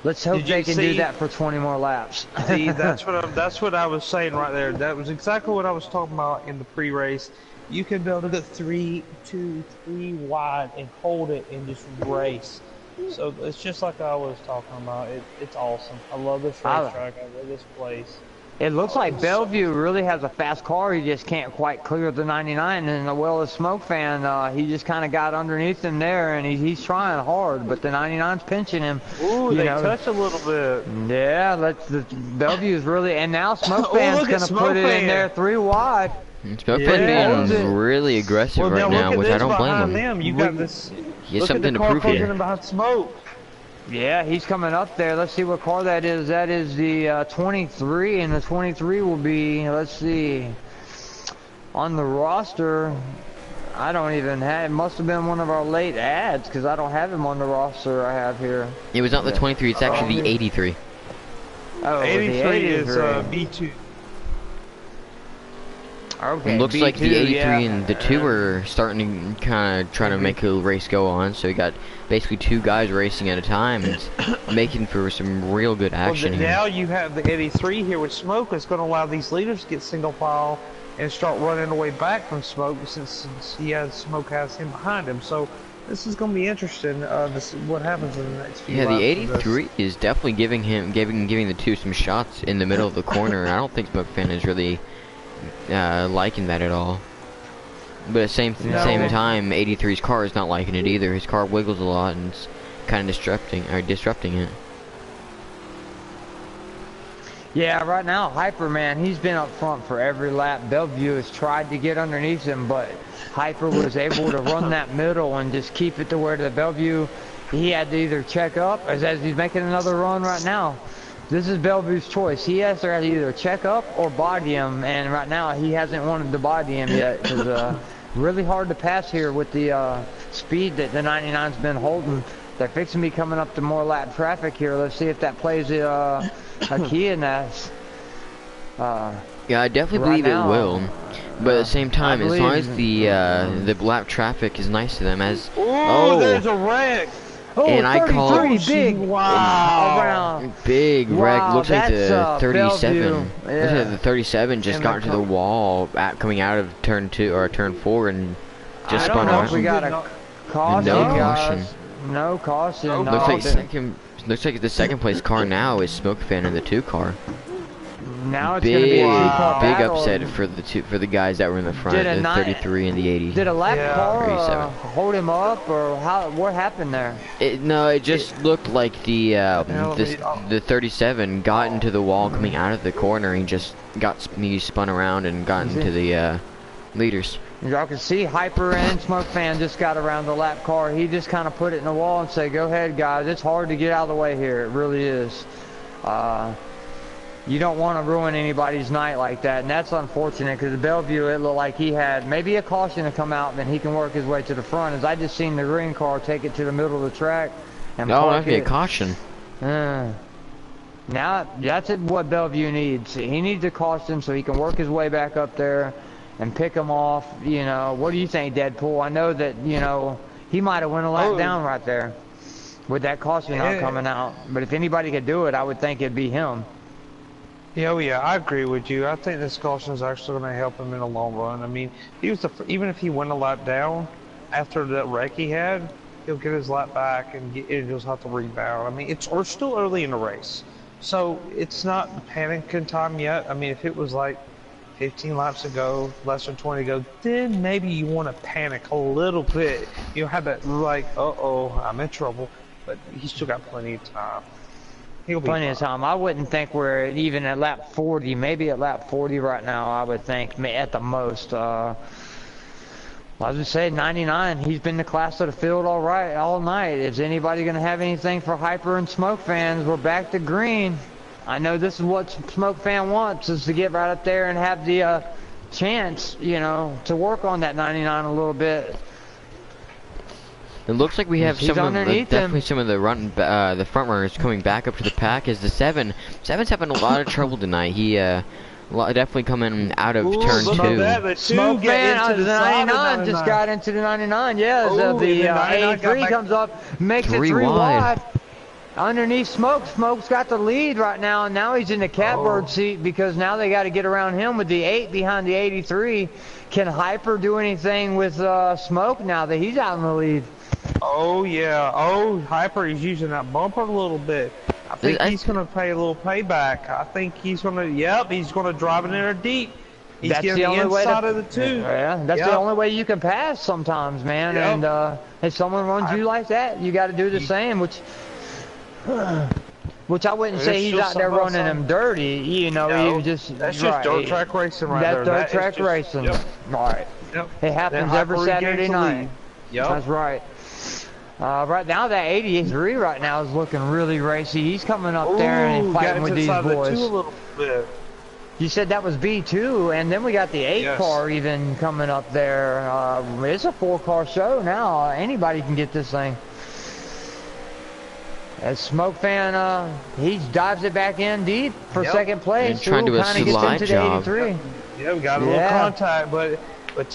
[SPEAKER 1] Let's hope they can do that for 20 more laps.
[SPEAKER 2] See, that's what I was saying right there. That was exactly what I was talking about in the pre-race. You can be able to go 3, 2, 3 wide and hold it and just race. So it's just like I was talking about. It's awesome. I love this racetrack. I love this place.
[SPEAKER 1] It looks like Bellevue really has a fast car. He just can't quite clear the 99. And well, as Smoke Fan, he just kind of got underneath him there, and he's trying hard. But the 99's pinching him.
[SPEAKER 2] Ooh, they touch a little bit.
[SPEAKER 1] Yeah, Bellevue's really. And now Smoke Fan's going to put it in there 3 wide.
[SPEAKER 3] Smoke Fan being really aggressive right now, which I don't blame him.
[SPEAKER 2] You got this.
[SPEAKER 3] He has something to prove here.
[SPEAKER 2] Behind Smoke.
[SPEAKER 1] Yeah, he's coming up there. Let's see what car that is. That is the 23, and the 23 will be, let's see, on the roster. I don't even have, it must have been one of our late ads, because I don't have him on the roster I have here.
[SPEAKER 3] It was not the 23, it's actually the 83.
[SPEAKER 1] Oh,
[SPEAKER 2] 83 is B2.
[SPEAKER 1] Okay,
[SPEAKER 3] it looks like the 83 and the 2
[SPEAKER 1] are
[SPEAKER 3] are starting to kind of trying to make a race go on. So you got basically 2 guys racing at a time and making for some real good action here.
[SPEAKER 2] Now you have the 83 here with Smoke. That's going to allow these leaders to get single file and start running away back from Smoke since Smoke has him behind him. So this is going to be interesting. What happens in the next few laps.
[SPEAKER 3] Yeah, the 83 is definitely giving the 2 some shots in the middle of the corner. I don't think Smoke Fan is really liking that at all. But at the same time, 83's car is not liking it either. His car wiggles a lot and it's kind of disrupting it.
[SPEAKER 1] Yeah, right now, Hyper, man, he's been up front for every lap. Bellevue has tried to get underneath him, but Hyper was able to run that middle and just keep it to where the Bellevue, he had to either check up, as he's making another run right now. This is Bellevue's choice. He has to either check up or body him, and right now he hasn't wanted to body him yet, because really hard to pass here with the speed that the 99's been holding. They're fixing to be coming up to more lap traffic here. Let's see if that plays a key in that.
[SPEAKER 3] Yeah, I definitely believe it will. But at the same time, as long as the lap traffic is nice to them, as
[SPEAKER 2] there's a wreck.
[SPEAKER 1] Oh,
[SPEAKER 3] and I call
[SPEAKER 1] big. Wow.
[SPEAKER 3] Big wreck. Looks like the 37.
[SPEAKER 1] Yeah.
[SPEAKER 3] Looks like the 37 just got into the wall coming out of turn 2 or turn 4 and just spun around.
[SPEAKER 1] We got a caution.
[SPEAKER 3] No caution.
[SPEAKER 1] No caution.
[SPEAKER 3] Looks like the second place car now is Smoke Fan in the 2 car.
[SPEAKER 1] Now it's gonna be a 2-car
[SPEAKER 3] big
[SPEAKER 1] battle.
[SPEAKER 3] Upset for the guys that were in the front, the 33 and the 80.
[SPEAKER 1] Did a lap car hold him up, or what happened there?
[SPEAKER 3] No, it just looked like the 37 got into the wall coming out of the corner and just he spun around and got into the leaders.
[SPEAKER 1] Y'all can see Hyper and Smoke Fan just got around the lap car. He just kind of put it in the wall and said, "Go ahead, guys. It's hard to get out of the way here. It really is." You don't want to ruin anybody's night like that, and that's unfortunate because the Bellevue, it looked like he had maybe a caution to come out, and then he can work his way to the front. As I just seen the green car take it to the middle of the track and
[SPEAKER 3] that'd be a caution.
[SPEAKER 1] Now that's what Bellevue needs. He needs a caution so he can work his way back up there and pick him off. You know, what do you think, Deadpool? I know that he might have went a lap down right there with that caution not coming out. But if anybody could do it, I would think it'd be him.
[SPEAKER 2] Yeah, I agree with you. I think this caution is actually going to help him in the long run. I mean, even if he went a lap down after that wreck he had, he'll get his lap back and he'll just have to rebound. I mean, we're still early in the race, so it's not panicking time yet. I mean, if it was like 15 laps ago, less than 20 ago, then maybe you want to panic a little bit. You'll have that like, uh-oh, I'm in trouble. But he's still got plenty of time. He'll be
[SPEAKER 1] plenty
[SPEAKER 2] fine.
[SPEAKER 1] of time. I wouldn't think we're even at lap 40, maybe at lap 40 right now. I would think at the most. I was just saying 99. He's been the class of the field all right all night. Is anybody going to have anything for Hyper and Smoke fans? We're back to green. I know this is what Smoke fan wants, is to get right up there and have the chance, you know, to work on that 99 a little bit.
[SPEAKER 3] It looks like we have
[SPEAKER 1] He's
[SPEAKER 3] some of the,
[SPEAKER 1] underneath
[SPEAKER 3] definitely
[SPEAKER 1] him.
[SPEAKER 3] some of the front runners coming back up to the pack. As the 7's having a lot of trouble tonight. He definitely coming out of turn
[SPEAKER 2] look
[SPEAKER 3] 2.
[SPEAKER 2] at that. The
[SPEAKER 1] Smoke
[SPEAKER 2] two get
[SPEAKER 1] fan,
[SPEAKER 2] into
[SPEAKER 1] the
[SPEAKER 2] the side of
[SPEAKER 1] 99 just got into the 99. Yeah,
[SPEAKER 2] Ooh,
[SPEAKER 1] the
[SPEAKER 2] and the 99 got
[SPEAKER 1] 83
[SPEAKER 2] back-
[SPEAKER 1] comes up, makes it
[SPEAKER 3] 3
[SPEAKER 1] 3
[SPEAKER 3] wide.
[SPEAKER 1] wide. Underneath Smoke, Smoke's got the lead right now, and now he's in the catbird seat because now they got to get around him with the 8 behind the 83. Can Hyper do anything with Smoke now that he's out in the lead?
[SPEAKER 2] Oh yeah. Oh, Hyper is using that bumper a little bit. I think he's gonna pay a little payback. I think he's gonna. Yep, he's gonna drive it in there deep. He's
[SPEAKER 1] That's
[SPEAKER 2] getting
[SPEAKER 1] the only way
[SPEAKER 2] inside
[SPEAKER 1] to,
[SPEAKER 2] of the 2.
[SPEAKER 1] Yeah, that's the only way you can pass sometimes, man.
[SPEAKER 2] Yep.
[SPEAKER 1] And if someone runs you like that, you got to do the same. Which I wouldn't say he's out there running him dirty. You know, he was just
[SPEAKER 2] That's just dirt track racing right there.
[SPEAKER 1] That's dirt track racing.
[SPEAKER 2] Yep.
[SPEAKER 1] Right.
[SPEAKER 2] Yep.
[SPEAKER 1] It happens
[SPEAKER 2] Then
[SPEAKER 1] every
[SPEAKER 2] Hyper
[SPEAKER 1] Saturday
[SPEAKER 2] regains the
[SPEAKER 1] night.
[SPEAKER 2] lead. Yep.
[SPEAKER 1] That's right. Right now, that 83 right now is looking really racy. He's coming up there and
[SPEAKER 2] Ooh,
[SPEAKER 1] fighting
[SPEAKER 2] got
[SPEAKER 1] with these
[SPEAKER 2] inside the 2
[SPEAKER 1] boys.
[SPEAKER 2] a little bit.
[SPEAKER 1] You said that was B2, and then we got the 8
[SPEAKER 2] Yes.
[SPEAKER 1] car even coming up there. It's a 4-car show now. Anybody can get this thing. As Smoke fan, he dives it back in deep for second place.
[SPEAKER 3] And trying to do a
[SPEAKER 1] Kinda gets
[SPEAKER 3] slide
[SPEAKER 1] into the
[SPEAKER 3] job.
[SPEAKER 1] 83.
[SPEAKER 2] Yeah, we got a little contact, but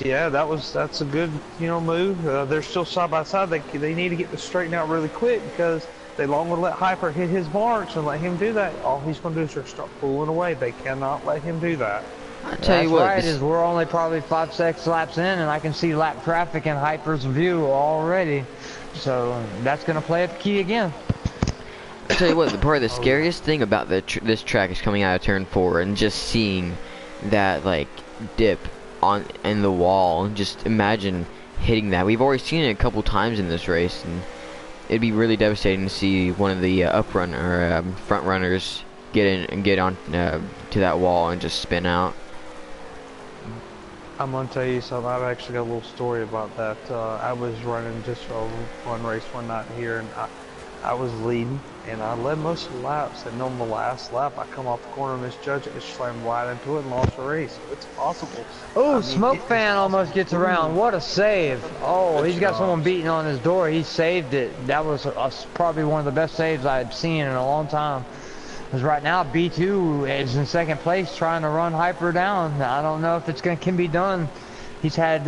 [SPEAKER 2] yeah, that's a good move. They're still side by side. They need to get this straightened out really quick because they long would let Hyper hit his marks and let him do that. All he's going to do is just start pulling away. They cannot let him do that.
[SPEAKER 3] I tell you what,
[SPEAKER 1] Right, is we're only probably 5-6 laps in, and I can see lap traffic in Hyper's view already. So that's going to play a key again.
[SPEAKER 3] I tell you what, probably the scariest thing about this track is coming out of turn 4 and just seeing that like dip in the wall. And just imagine hitting that. We've already seen it a couple times in this race, and it'd be really devastating to see one of the front runners get on to that wall and just spin out.
[SPEAKER 2] I'm gonna tell you something. I've actually got a little story about that. I was running just one race one night here, and I was leading, and I led most of the laps. And on the last lap, I come off the corner and misjudged it, just slammed wide into it and lost the race. So it's possible.
[SPEAKER 1] Oh, Smoke fan almost gets around. What a save. Oh, he's got someone beating on his door. He saved it. That was probably one of the best saves I've seen in a long time. Because right now, B2 is in second place trying to run Hyper down. I don't know if can be done. He's had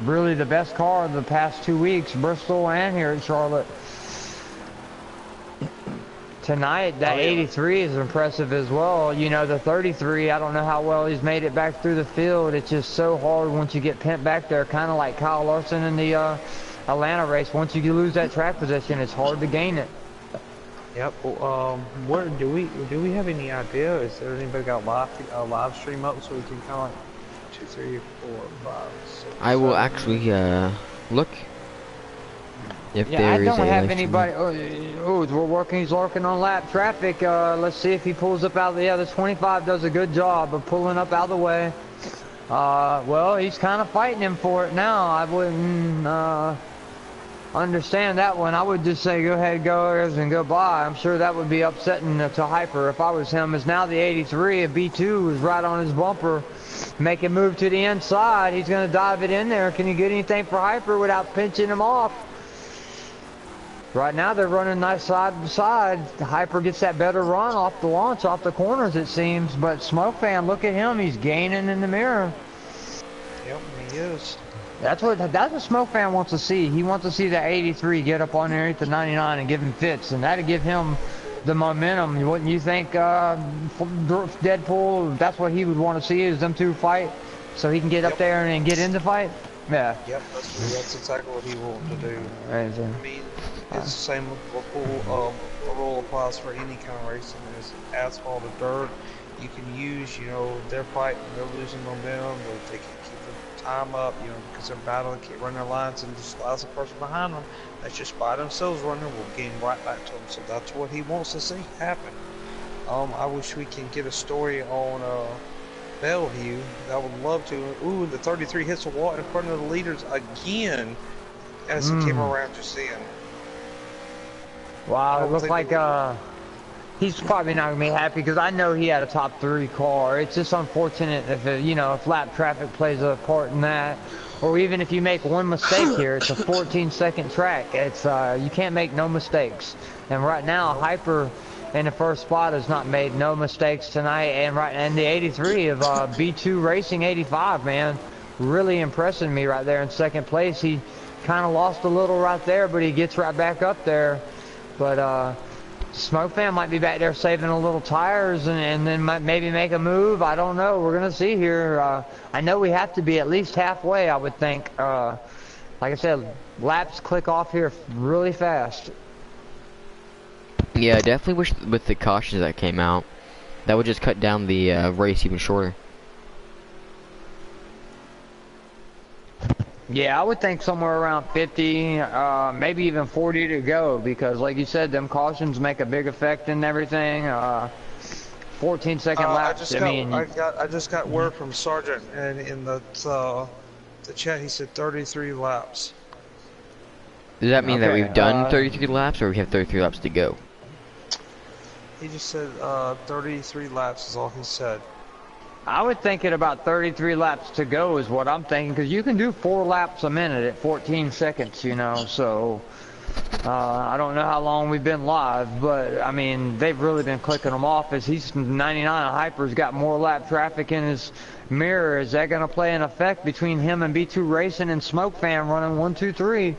[SPEAKER 1] really the best car the past 2 weeks, Bristol and here at Charlotte. Tonight, that 83 is impressive as well. You know, the 33, I don't know how well he's made it back through the field. It's just so hard once you get pinned back there, kind of like Kyle Larson in the Atlanta race. Once you lose that track position, it's hard to gain it.
[SPEAKER 2] Yep. Where do we have any idea? Is there anybody got live stream up so we can kind of like 2, 3, 4, 5, 6?
[SPEAKER 3] I will actually look if
[SPEAKER 1] Yeah,
[SPEAKER 3] there
[SPEAKER 1] I
[SPEAKER 3] is
[SPEAKER 1] don't
[SPEAKER 3] a
[SPEAKER 1] have
[SPEAKER 3] live stream.
[SPEAKER 1] anybody. He's working on lap traffic. Let's see if he pulls up out of the other. 25 does a good job of pulling up out of the way. Well, he's kind of fighting him for it now. I wouldn't understand that one. I would just say go ahead, goers, and go by. I'm sure that would be upsetting to Hyper if I was him. As now the 83 of B2 is right on his bumper. Make him move to the inside. He's going to dive it in there. Can you get anything for Hyper without pinching him off? Right now they're running nice side by side. Hyper gets that better run off the launch, off the corners it seems. But Smoke fan, look at him. He's gaining in the mirror.
[SPEAKER 2] Yep, he is.
[SPEAKER 1] That's what Smoke fan wants to see. He wants to see that 83 get up on there at the 99 and give him fits, and that'd give him the momentum. Wouldn't you think, Deadpool? That's what he would want to see, is them two fight, so he can get up there and get in the fight. Yeah.
[SPEAKER 2] Yep, that's exactly what he wants to do.
[SPEAKER 1] Right, so.
[SPEAKER 2] I mean, it's the same with the rule applies for any kind of racing. It's asphalt or dirt. You can use, they're fighting, they're losing momentum, but they can keep time up, you know, because they're battling, keep running their lines, and just allows the person behind them that's just by themselves running will gain right back to them. So that's what he wants to see happen. I wish we can get a story on Bellevue. I would love to. Ooh, the 33 hits the wall in front of the leaders again as he came around just then.
[SPEAKER 1] Wow, it looked like he's probably not gonna be happy because I know he had a top 3 car. It's just unfortunate if if lap traffic plays a part in that, or even if you make one mistake here. It's a 14-second track. It's you can't make no mistakes. And right now, Hyper in the first spot has not made no mistakes tonight. And the 83 of B2 Racing 85, man, really impressing me right there in second place. He kind of lost a little right there, but he gets right back up there. But Smoke Fan might be back there saving a little tires and then might maybe make a move. I don't know. We're going to see here. I know we have to be at least halfway, I would think. Like I said, laps click off here really fast.
[SPEAKER 3] Yeah, I definitely wish with the cautions that came out, that would just cut down the race even shorter.
[SPEAKER 1] Yeah, I would think somewhere around 50, maybe even 40 to go, because like you said, them cautions make a big effect in everything. 14-second laps.
[SPEAKER 2] I just got word from Sergeant, and in the chat he said 33 laps.
[SPEAKER 3] Does that mean that we've done 33 laps, or we have 33 laps to go?
[SPEAKER 2] He just said 33 laps is all he said.
[SPEAKER 1] I would think at about 33 laps to go is what I'm thinking, because you can do 4 laps a minute at 14 seconds, so I don't know how long we've been live, but I mean, they've really been clicking them off as he's 99 Hyper's got more lap traffic in his mirror. Is that going to play an effect between him and B2 Racing and Smoke Fan running 1, 2, 3?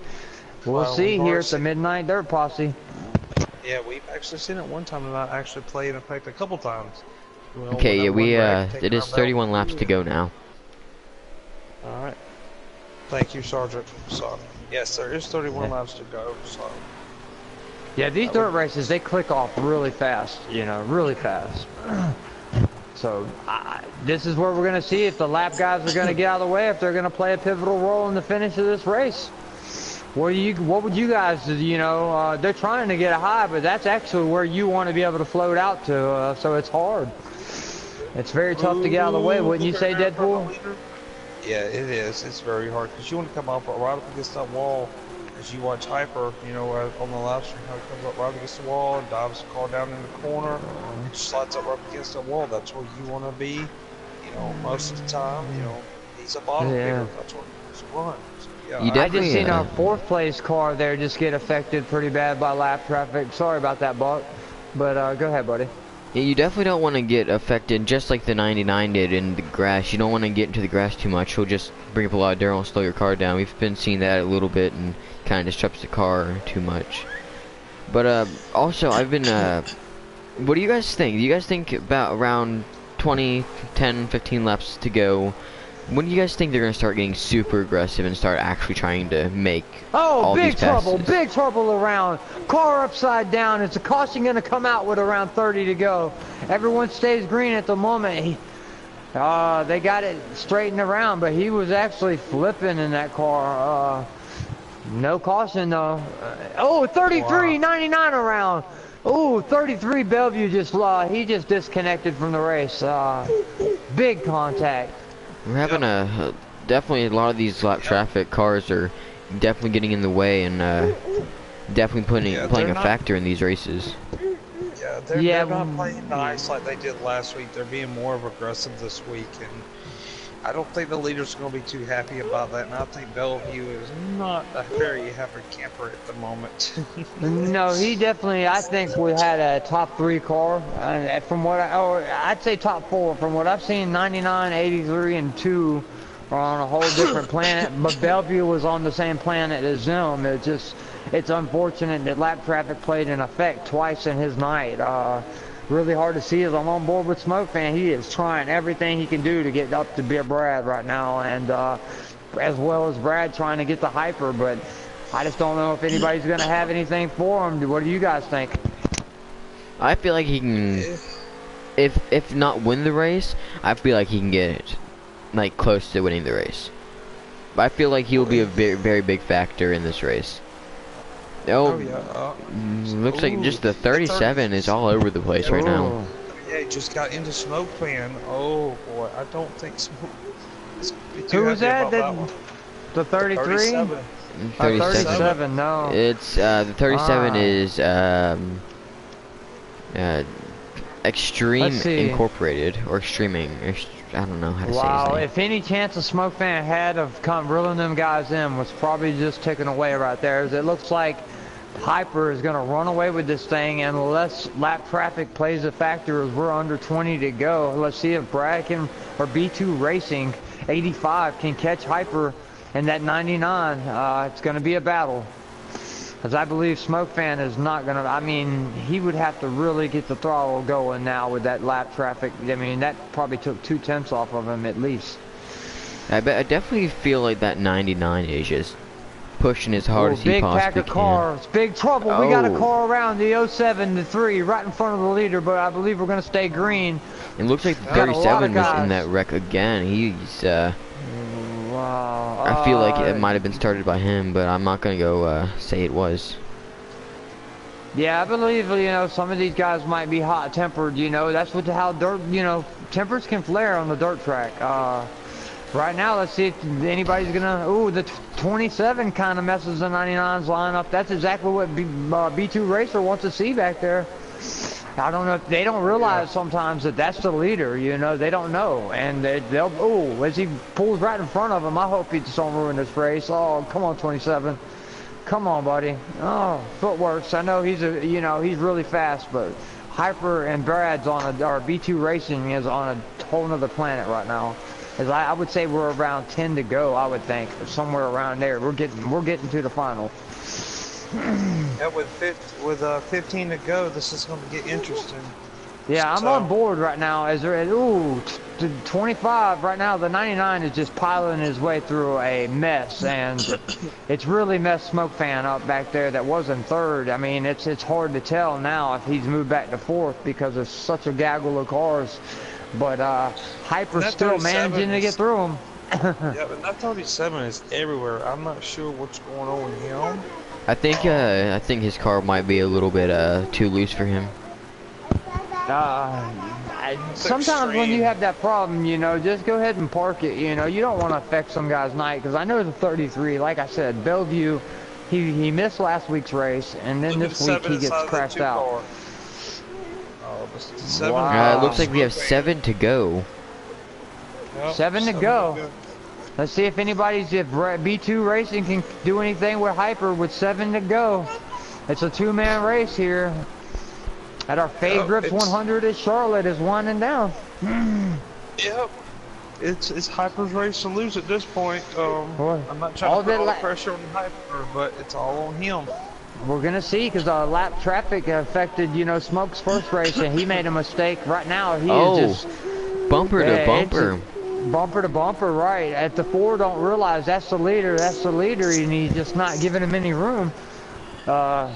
[SPEAKER 1] We'll see here at the Midnight Dirt Posse.
[SPEAKER 2] Yeah, we've actually seen it one time and not actually play in effect a couple times.
[SPEAKER 3] Okay, yeah, it is 31 laps to go now.
[SPEAKER 2] Alright. Thank you, Sergeant. So, yes, there is 31 laps to go, so.
[SPEAKER 1] Yeah, these dirt races, they click off really fast, really fast. So, this is where we're going to see if the lap guys are going to get out of the way, if they're going to play a pivotal role in the finish of this race. What would you guys, they're trying to get a high, but that's actually where you want to be able to float out to, so it's hard. It's very tough to get out of the way, wouldn't you say, Deadpool?
[SPEAKER 2] Yeah, it is. It's very hard, because you want to come up right up against that wall, as you watch Hyper, on the live stream, how it comes up right against the wall, and dives the car down in the corner, and slides up against the wall. That's where you want to be, most of the time, he's a bottom feeder. That's where he wants to run. So,
[SPEAKER 1] I just seen our 4th place car there just get affected pretty bad by lap traffic. Sorry about that, Buck. But go ahead, buddy.
[SPEAKER 3] Yeah, you definitely don't want to get affected just like the 99 did in the grass. You don't want to get into the grass too much. It'll just bring up a lot of dirt and slow your car down. We've been seeing that a little bit and kind of disrupts the car too much. But also, I've been, what do you guys think? Do you guys think about around 10, 15 laps to go? When do you guys think they're going to start getting super aggressive and start actually trying to make all these passes?
[SPEAKER 1] Big trouble around. Car upside down. It's a caution going to come out with around 30 to go. Everyone stays green at the moment. They got it straightened around, but he was actually flipping in that car. No caution, though. 33, wow. 99 around. Oh, 33 Bellevue he just disconnected from the race. Big contact.
[SPEAKER 3] We're having definitely a lot of these lap traffic cars are definitely getting in the way and definitely playing a factor in these races.
[SPEAKER 2] Yeah, they're not playing nice like they did last week. They're being more aggressive this week, and I don't think the leaders are going to be too happy about that. And I think Bellevue is not a very happy camper at the moment.
[SPEAKER 1] No, he definitely. I think we had a top 3 car. From what I'd say top 4. From what I've seen, 99, 83, and 2 are on a whole different planet. But Bellevue was on the same planet as them. It's unfortunate that lap traffic played an effect twice in his night. Really hard to see as I'm on board with Smoke Fan. He is trying everything he can do to get up to Brad right now, and as well as Brad trying to get the Hyper, but I just don't know if anybody's going to have anything for him. What do you guys think?
[SPEAKER 3] I feel like he can, if not win the race, I feel like he can get it, like, close to winning the race. I feel like he'll be a very, very big factor in this race.
[SPEAKER 4] Oh
[SPEAKER 3] Oh,
[SPEAKER 4] yeah.
[SPEAKER 3] looks like just the 37 is all over the place right now.
[SPEAKER 1] Ooh.
[SPEAKER 4] Yeah, he just got into Smoke Fan. Oh boy, I don't think Smoke is gonna be too
[SPEAKER 1] Who was
[SPEAKER 4] happy
[SPEAKER 1] that?
[SPEAKER 4] about that one.
[SPEAKER 1] The 33?
[SPEAKER 4] 37.
[SPEAKER 3] 37.
[SPEAKER 1] 37, no.
[SPEAKER 3] It's the 37
[SPEAKER 1] Ah.
[SPEAKER 3] is Extreme
[SPEAKER 1] Let's see.
[SPEAKER 3] Incorporated or Extreming. I don't know how to say
[SPEAKER 1] Wow,
[SPEAKER 3] his name.
[SPEAKER 1] if any chance a Smoke Fan had of reeling them guys in was probably just taken away right there. As it looks like Hyper is going to run away with this thing unless lap traffic plays a factor as we're under 20 to go. Let's see if Brad can, or B2 Racing 85 can catch Hyper in that 99. It's going to be a battle. As I believe Smoke Fan is not going to, I mean, he would have to really get the throttle going now with that lap traffic. I mean, that probably took 2/10 off of him at least.
[SPEAKER 3] I definitely feel like that 99 is just pushing as hard as he
[SPEAKER 1] big
[SPEAKER 3] possibly
[SPEAKER 1] pack of
[SPEAKER 3] can.
[SPEAKER 1] cars, big trouble. We got a
[SPEAKER 3] Oh.
[SPEAKER 1] car around the 07 to 3 right in front of the leader, but I believe we're going to stay green.
[SPEAKER 3] It looks like the
[SPEAKER 1] Got a lot of
[SPEAKER 3] 37 was in
[SPEAKER 1] guys.
[SPEAKER 3] that wreck again. He's
[SPEAKER 1] Wow.
[SPEAKER 3] I feel like it might have been started by him, but I'm not gonna go say it was.
[SPEAKER 1] Yeah, I believe, you know, some of these guys might be hot-tempered, you know. That's what how dirt, you know, tempers can flare on the dirt track. Right now, let's see if anybody's gonna, ooh, the 27 kind of messes the 99's lineup. That's exactly what B2 Racer wants to see back there. I don't know if they don't realize sometimes that that's the leader, you know, they don't know. And they'll, ooh, as he pulls right in front of him, I hope he just don't ruin this race. Oh, come on, 27. Come on, buddy. Oh, footworks. I know he's you know, he's really fast, but Hyper and Brad's on or B2 Racing is on a whole nother planet right now. As I would say we're around 10 to go, I would think, somewhere around there. We're getting to the final.
[SPEAKER 4] Yeah, with 15 to go, this is going to get interesting.
[SPEAKER 1] Yeah, I'm
[SPEAKER 4] So-
[SPEAKER 1] on board right now. As there, ooh, 25 right now. The 99 is just piling his way through a mess, and it's really messed Smoke Fan up back there. That was in third. I mean, it's hard to tell now if he's moved back to fourth because there's such a gaggle of cars. But Hyper's
[SPEAKER 4] That
[SPEAKER 1] still
[SPEAKER 4] 37
[SPEAKER 1] managing to
[SPEAKER 4] is-
[SPEAKER 1] get through him.
[SPEAKER 4] Yeah, but that 37 is everywhere. I'm not sure what's going on with him.
[SPEAKER 3] I think his car might be a little bit too loose for him.
[SPEAKER 1] Sometimes when you have that problem, you know, just go ahead and park it. You know, you don't want to affect some guy's night because I know the 33. Like I said, Bellevue, he missed last week's race, and then
[SPEAKER 4] Look at
[SPEAKER 1] this
[SPEAKER 4] the
[SPEAKER 1] week
[SPEAKER 4] 7
[SPEAKER 1] he gets
[SPEAKER 4] inside the
[SPEAKER 1] crashed
[SPEAKER 4] 2
[SPEAKER 1] out.
[SPEAKER 4] car. Oh, the 7
[SPEAKER 1] Wow.
[SPEAKER 3] It looks like we have 7 to go.
[SPEAKER 4] Yep,
[SPEAKER 1] 7 to go. Let's see if B2 Racing can do anything with Hyper with 7 to go. It's a two-man race here. At our Fade
[SPEAKER 4] Yep,
[SPEAKER 1] Grips
[SPEAKER 4] it's-
[SPEAKER 1] 100 at Charlotte is winding down.
[SPEAKER 4] Yep. It's Hyper's race to lose at this point.
[SPEAKER 1] Boy,
[SPEAKER 4] I'm not trying
[SPEAKER 1] all
[SPEAKER 4] to put
[SPEAKER 1] that
[SPEAKER 4] all the
[SPEAKER 1] la-
[SPEAKER 4] pressure on Hyper, but it's all on him.
[SPEAKER 1] We're gonna see because lap traffic affected, you know, Smoke's first race, and he made a mistake. Right now, he is just
[SPEAKER 3] Bumper
[SPEAKER 1] Yeah,
[SPEAKER 3] to bumper.
[SPEAKER 1] bumper to bumper, right? At the 4, don't realize that's the leader, and he's just not giving him any room. 5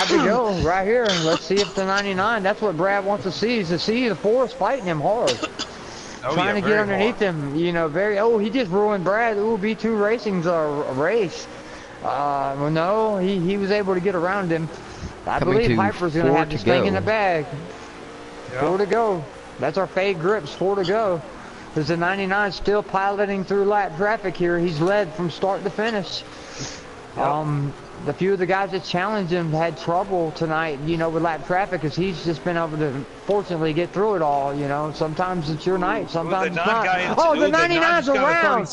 [SPEAKER 1] to go right here. Let's see if the 99, that's what Brad wants to see, is to see the 4's fighting him hard.
[SPEAKER 4] Oh,
[SPEAKER 1] Trying
[SPEAKER 4] yeah,
[SPEAKER 1] to get
[SPEAKER 4] very
[SPEAKER 1] underneath
[SPEAKER 4] hard.
[SPEAKER 1] him, you know, he just ruined Brad. Ooh, B2 Racing's race. Well, no, he was able to get around him. I
[SPEAKER 3] Coming
[SPEAKER 1] believe
[SPEAKER 3] to
[SPEAKER 1] Hyper's going to
[SPEAKER 3] 4
[SPEAKER 1] have
[SPEAKER 3] to
[SPEAKER 1] this thing in
[SPEAKER 3] go.
[SPEAKER 1] the bag.
[SPEAKER 4] Yep.
[SPEAKER 1] 4 to go. That's our Fade Grips, 4 to go. There's the 99 still piloting through lap traffic here. He's led from start to finish.
[SPEAKER 4] Yep.
[SPEAKER 1] The few of the guys that challenged him had trouble tonight, you know, with lap traffic because he's just been able to fortunately get through it all, you know. Sometimes it's your night, sometimes it's not. Oh, the 99's around.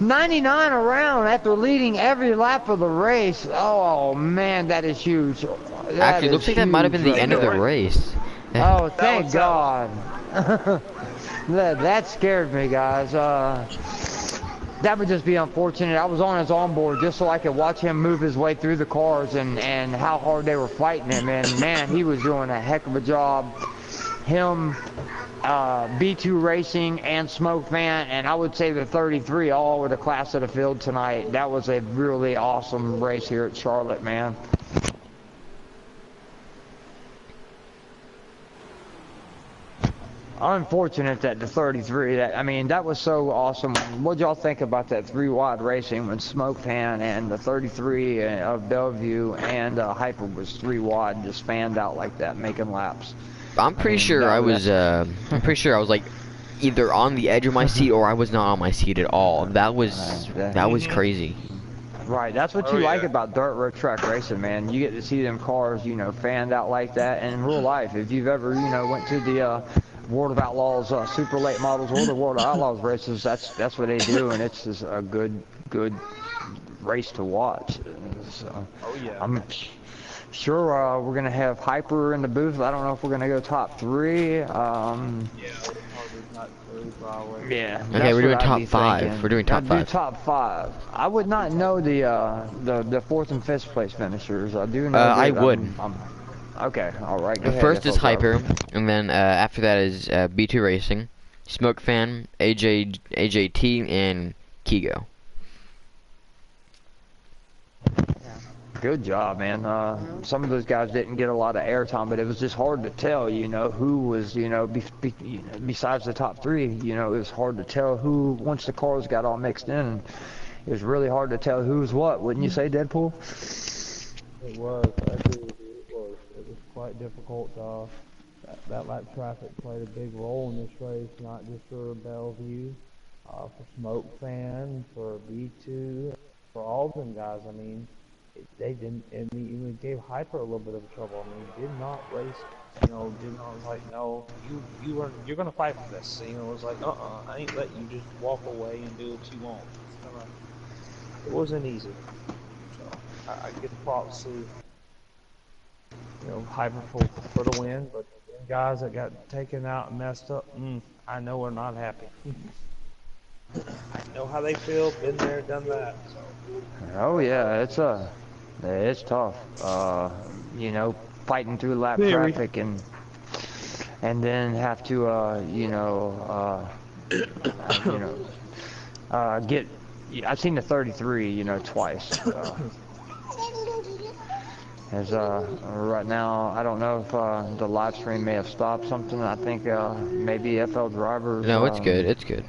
[SPEAKER 1] 99 around after leading every lap of the race. Oh, man, that is huge. That
[SPEAKER 3] Actually,
[SPEAKER 1] is
[SPEAKER 3] looks like that might have been the
[SPEAKER 1] huge
[SPEAKER 3] end of the
[SPEAKER 1] right there.
[SPEAKER 3] race.
[SPEAKER 1] Oh, thank
[SPEAKER 4] was-
[SPEAKER 1] God. That scared me, guys. That would just be unfortunate. I was on his onboard just so I could watch him move his way through the cars and how hard they were fighting him. And, man, he was doing a heck of a job. Him, B2 Racing, and Smoke Fan, and I would say the 33 all were the class of the field tonight. That was a really awesome race here at Charlotte, man. unfortunate that the 33, that, I mean, that was so awesome. What y'all think about that 3 wide racing when Smoke Fan and the 33 of Bellevue and Hyper was 3 wide, just fanned out like that, making laps?
[SPEAKER 3] I'm
[SPEAKER 1] I
[SPEAKER 3] pretty
[SPEAKER 1] mean,
[SPEAKER 3] sure I was, I'm pretty sure I was like either on the edge of my seat or I was not on my seat at all. That was crazy.
[SPEAKER 1] Right, that's what
[SPEAKER 2] Oh,
[SPEAKER 1] you like
[SPEAKER 2] yeah.
[SPEAKER 1] about dirt road track racing, man. You get to see them cars, you know, fanned out like that. And in real life, if you've ever, you know, went to the World of Outlaws Super Late Models or the World of Outlaws races, that's what they do, and it's just a good race to watch. So,
[SPEAKER 2] Oh, yeah.
[SPEAKER 1] I'm sure we're gonna have Hyper in the booth. I don't know if we're gonna go top 3.
[SPEAKER 2] Yeah, probably not three, probably.
[SPEAKER 1] Yeah,
[SPEAKER 3] Okay,
[SPEAKER 1] that's
[SPEAKER 3] we're
[SPEAKER 1] what
[SPEAKER 3] doing
[SPEAKER 1] I'd
[SPEAKER 3] top
[SPEAKER 1] be
[SPEAKER 3] 5.
[SPEAKER 1] thinking.
[SPEAKER 3] We're doing top
[SPEAKER 1] I'd do
[SPEAKER 3] 5.
[SPEAKER 1] top 5. I would not know the 4th and 5th place finishers. I do know
[SPEAKER 3] I
[SPEAKER 1] that
[SPEAKER 3] would.
[SPEAKER 1] okay. All right, go ahead,
[SPEAKER 3] First is
[SPEAKER 1] FL driver.
[SPEAKER 3] Hyper, and then after that is B2 Racing, Smoke Fan, AJT, and Kigo.
[SPEAKER 1] Good job, man. Some of those guys didn't get a lot of airtime, but it was just hard to tell, you know, who was, you know, besides the top 3, you know, it was hard to tell who, once the cars got all mixed in, it was really hard to tell who's what, wouldn't you say, Deadpool?
[SPEAKER 4] It was. I agree with you. It was. It was quite difficult. That lap traffic played a big role in this race, not just for Bellevue, for Smoke Fan, for B2, for all of them guys. I mean, they didn't. I mean, even gave Hyper a little bit of trouble. I mean, did not race. You know, did not was like, no, you're gonna fight for this. You know, it was like, I ain't letting you just walk away and do what you want. It wasn't easy. So I give props to, you know, Hyper for the win, but the guys that got taken out and messed up, I know are not happy. I know how they feel. Been there, done that. So.
[SPEAKER 1] Oh yeah, it's tough. You know, fighting through lap
[SPEAKER 2] Very.
[SPEAKER 1] traffic and then have to you know get. I've seen the 33, you know, twice. As right now, I don't know if the live stream may have stopped something. I think maybe FL drivers.
[SPEAKER 3] No, it's good. It's good.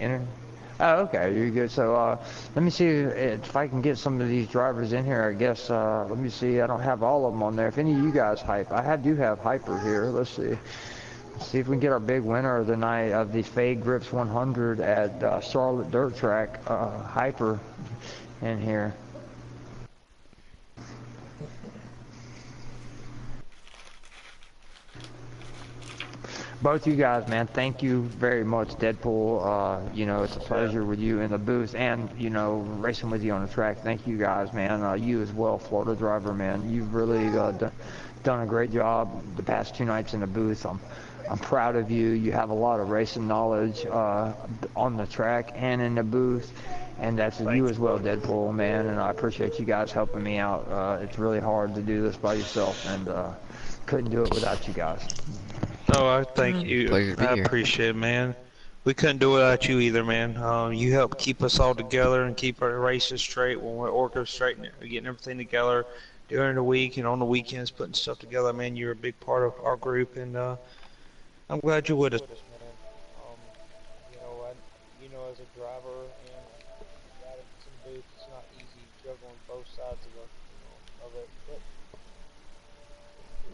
[SPEAKER 1] Oh, okay, you're good. So let me see if I can get some of these drivers in here. I guess let me see. I don't have all of them on there. If any of you guys hype, do have Hyper here. Let's see. Let's see if we can get our big winner of the night of the Fade Grips 100 at Charlotte Dirt Track, Hyper, in here. Both you guys, man, thank you very much, Deadpool. You know, it's a pleasure with you in the booth and, you know, racing with you on the track. Thank you guys, man. You as well, Florida driver, man. You've really done a great job the past 2 nights in the booth. I'm proud of you. You have a lot of racing knowledge on the track and in the booth. And that's you as well, Deadpool, man. And I appreciate you guys helping me out. It's really hard to do this by yourself, and couldn't do it without you guys.
[SPEAKER 2] No, I thank you.
[SPEAKER 3] Pleasure to be
[SPEAKER 2] I
[SPEAKER 3] here.
[SPEAKER 2] appreciate it, man. We couldn't do it without you either, man. You help keep us all together and keep our races straight when we're orchestrating it, getting everything together during the week and on the weekends, putting stuff together, man. You're a big part of our group, and I'm glad you're with us.
[SPEAKER 4] You know, you know, as a driver and out of some booths, it's not easy juggling both sides of of it. But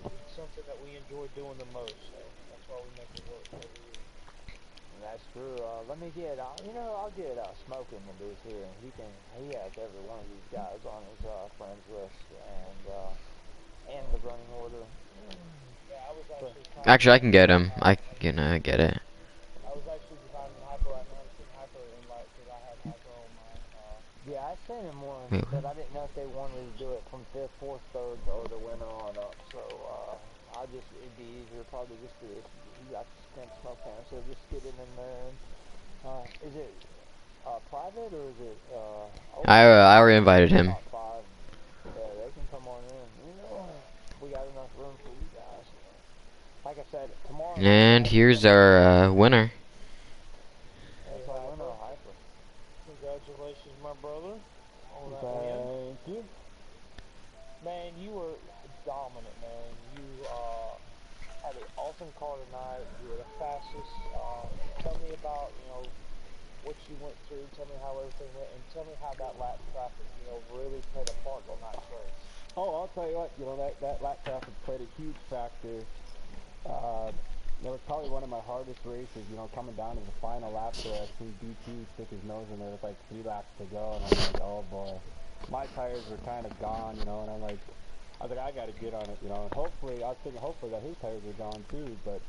[SPEAKER 4] it's something that we enjoy doing the most, so that's why we make it work every week.
[SPEAKER 1] That's true. Let me get, you know, I'll get Smoke in the booth here, and he has every one of these guys on his friends list, and the running order.
[SPEAKER 4] Yeah, I was
[SPEAKER 3] Actually, I can get him. I can get it.
[SPEAKER 4] I was actually behind Hyper right now to put Hyper in light because I had Hyper on my.
[SPEAKER 1] Yeah, I sent him one,
[SPEAKER 3] Wait,
[SPEAKER 1] but I didn't know if they wanted to do it from 5th, 4th, 3rd, or the winner on up. So it'd be easier probably just to, you got to spend Smoke Fan, so just get it in there. Is it private or is it?
[SPEAKER 3] I already invited him.
[SPEAKER 1] Top 5. Yeah, they can come on in. You know, we got enough room for you guys. Like I said, tomorrow.
[SPEAKER 3] And here's our winner.
[SPEAKER 1] That's our winner, Hyper.
[SPEAKER 4] Congratulations, my brother. On that win.
[SPEAKER 1] Thank you.
[SPEAKER 4] Man, you were dominant, man. You had an awesome awesome car tonight. You were the fastest. Tell me about, what you went through. Tell me how everything went, and tell me how that lap traffic, really played a part on that race.
[SPEAKER 5] Oh, I'll tell you what, that lap traffic played a huge factor. It was probably one of my hardest races, coming down to the final lap there. I seen BT stick his nose in there with like 3 laps to go, and I'm like, oh boy. My tires were kind of gone, and I'm like, I was like, I got to get on it, and hopefully, I was thinking hopefully that his tires were gone too, but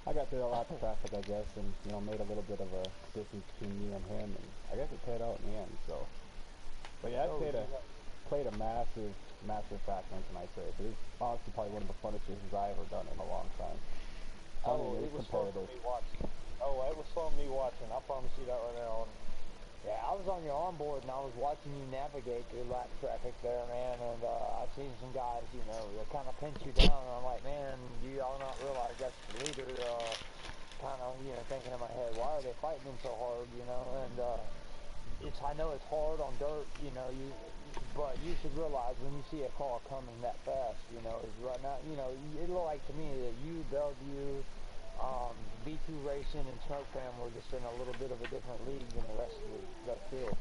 [SPEAKER 5] I got through a lot of traffic, I guess, and, made a little bit of a distance between me and him, and I guess it paid out in the end, so. But yeah, it played a massive factor in tonight's race. It was honestly probably one of the funnest races I ever done in a long time.
[SPEAKER 4] It was fun for me watching. Oh, it was fun for me watching. I promise you that right now.
[SPEAKER 1] Yeah, I was on your onboard and I was watching you navigate through lap traffic there, man, and I've seen some guys, that kind of pinch you down, and I'm like, man, do y'all not realize that's the leader, kind of, thinking in my head, why are they fighting him so hard, and I know it's hard on dirt, but you should realize when you see a car coming that fast, right now, it looked like to me that you, Bellevue, B2 Racing and Smoke Fam were just in a little bit of a different league than the rest of the field.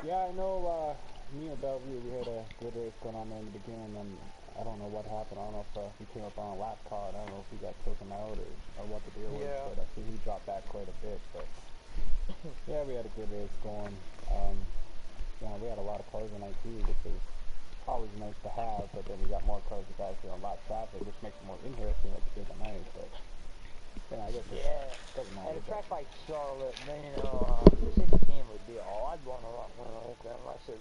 [SPEAKER 5] Yeah, I know, me and Bellevue, we had a good race going on there in the beginning, and I don't know what happened. I don't know if he came up on a lap car. I don't know if he got taken out or what the deal was, but I see he dropped back quite a bit, but yeah, we had a good race going. We had a lot of cars tonight too, which is always nice to have, but then we got more cars with actually on lap traffic, which makes it more interesting at the end of the night, but I guess it doesn't matter.
[SPEAKER 1] At a track like Charlotte, man, 16 would be all I'd want to run with them. Like I said,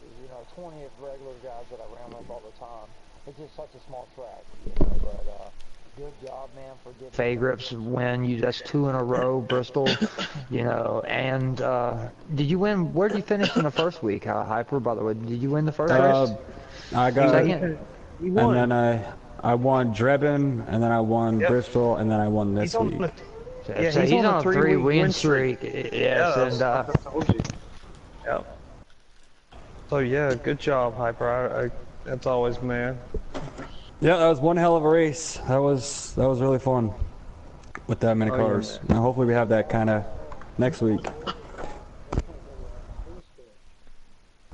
[SPEAKER 1] 20 regular guys that I ran with all the time. It's just such a small track, but good job, man, for getting Fagrip's win. That's 2 in a row, Bristol, and did you win? Where did you finish in the first week, Hyper, by the way? Did you win the first race?
[SPEAKER 5] I got
[SPEAKER 1] second.
[SPEAKER 5] And then I won Drebin, and then I won Bristol, and then I won this week.
[SPEAKER 1] So he's on a 3-win streak. Yes, and
[SPEAKER 2] I told you. Yep. So yeah, good job, Hyper. That's always man.
[SPEAKER 5] Yeah, that was one hell of a race. That was really fun with that many cars. And hopefully we have that kind of next week.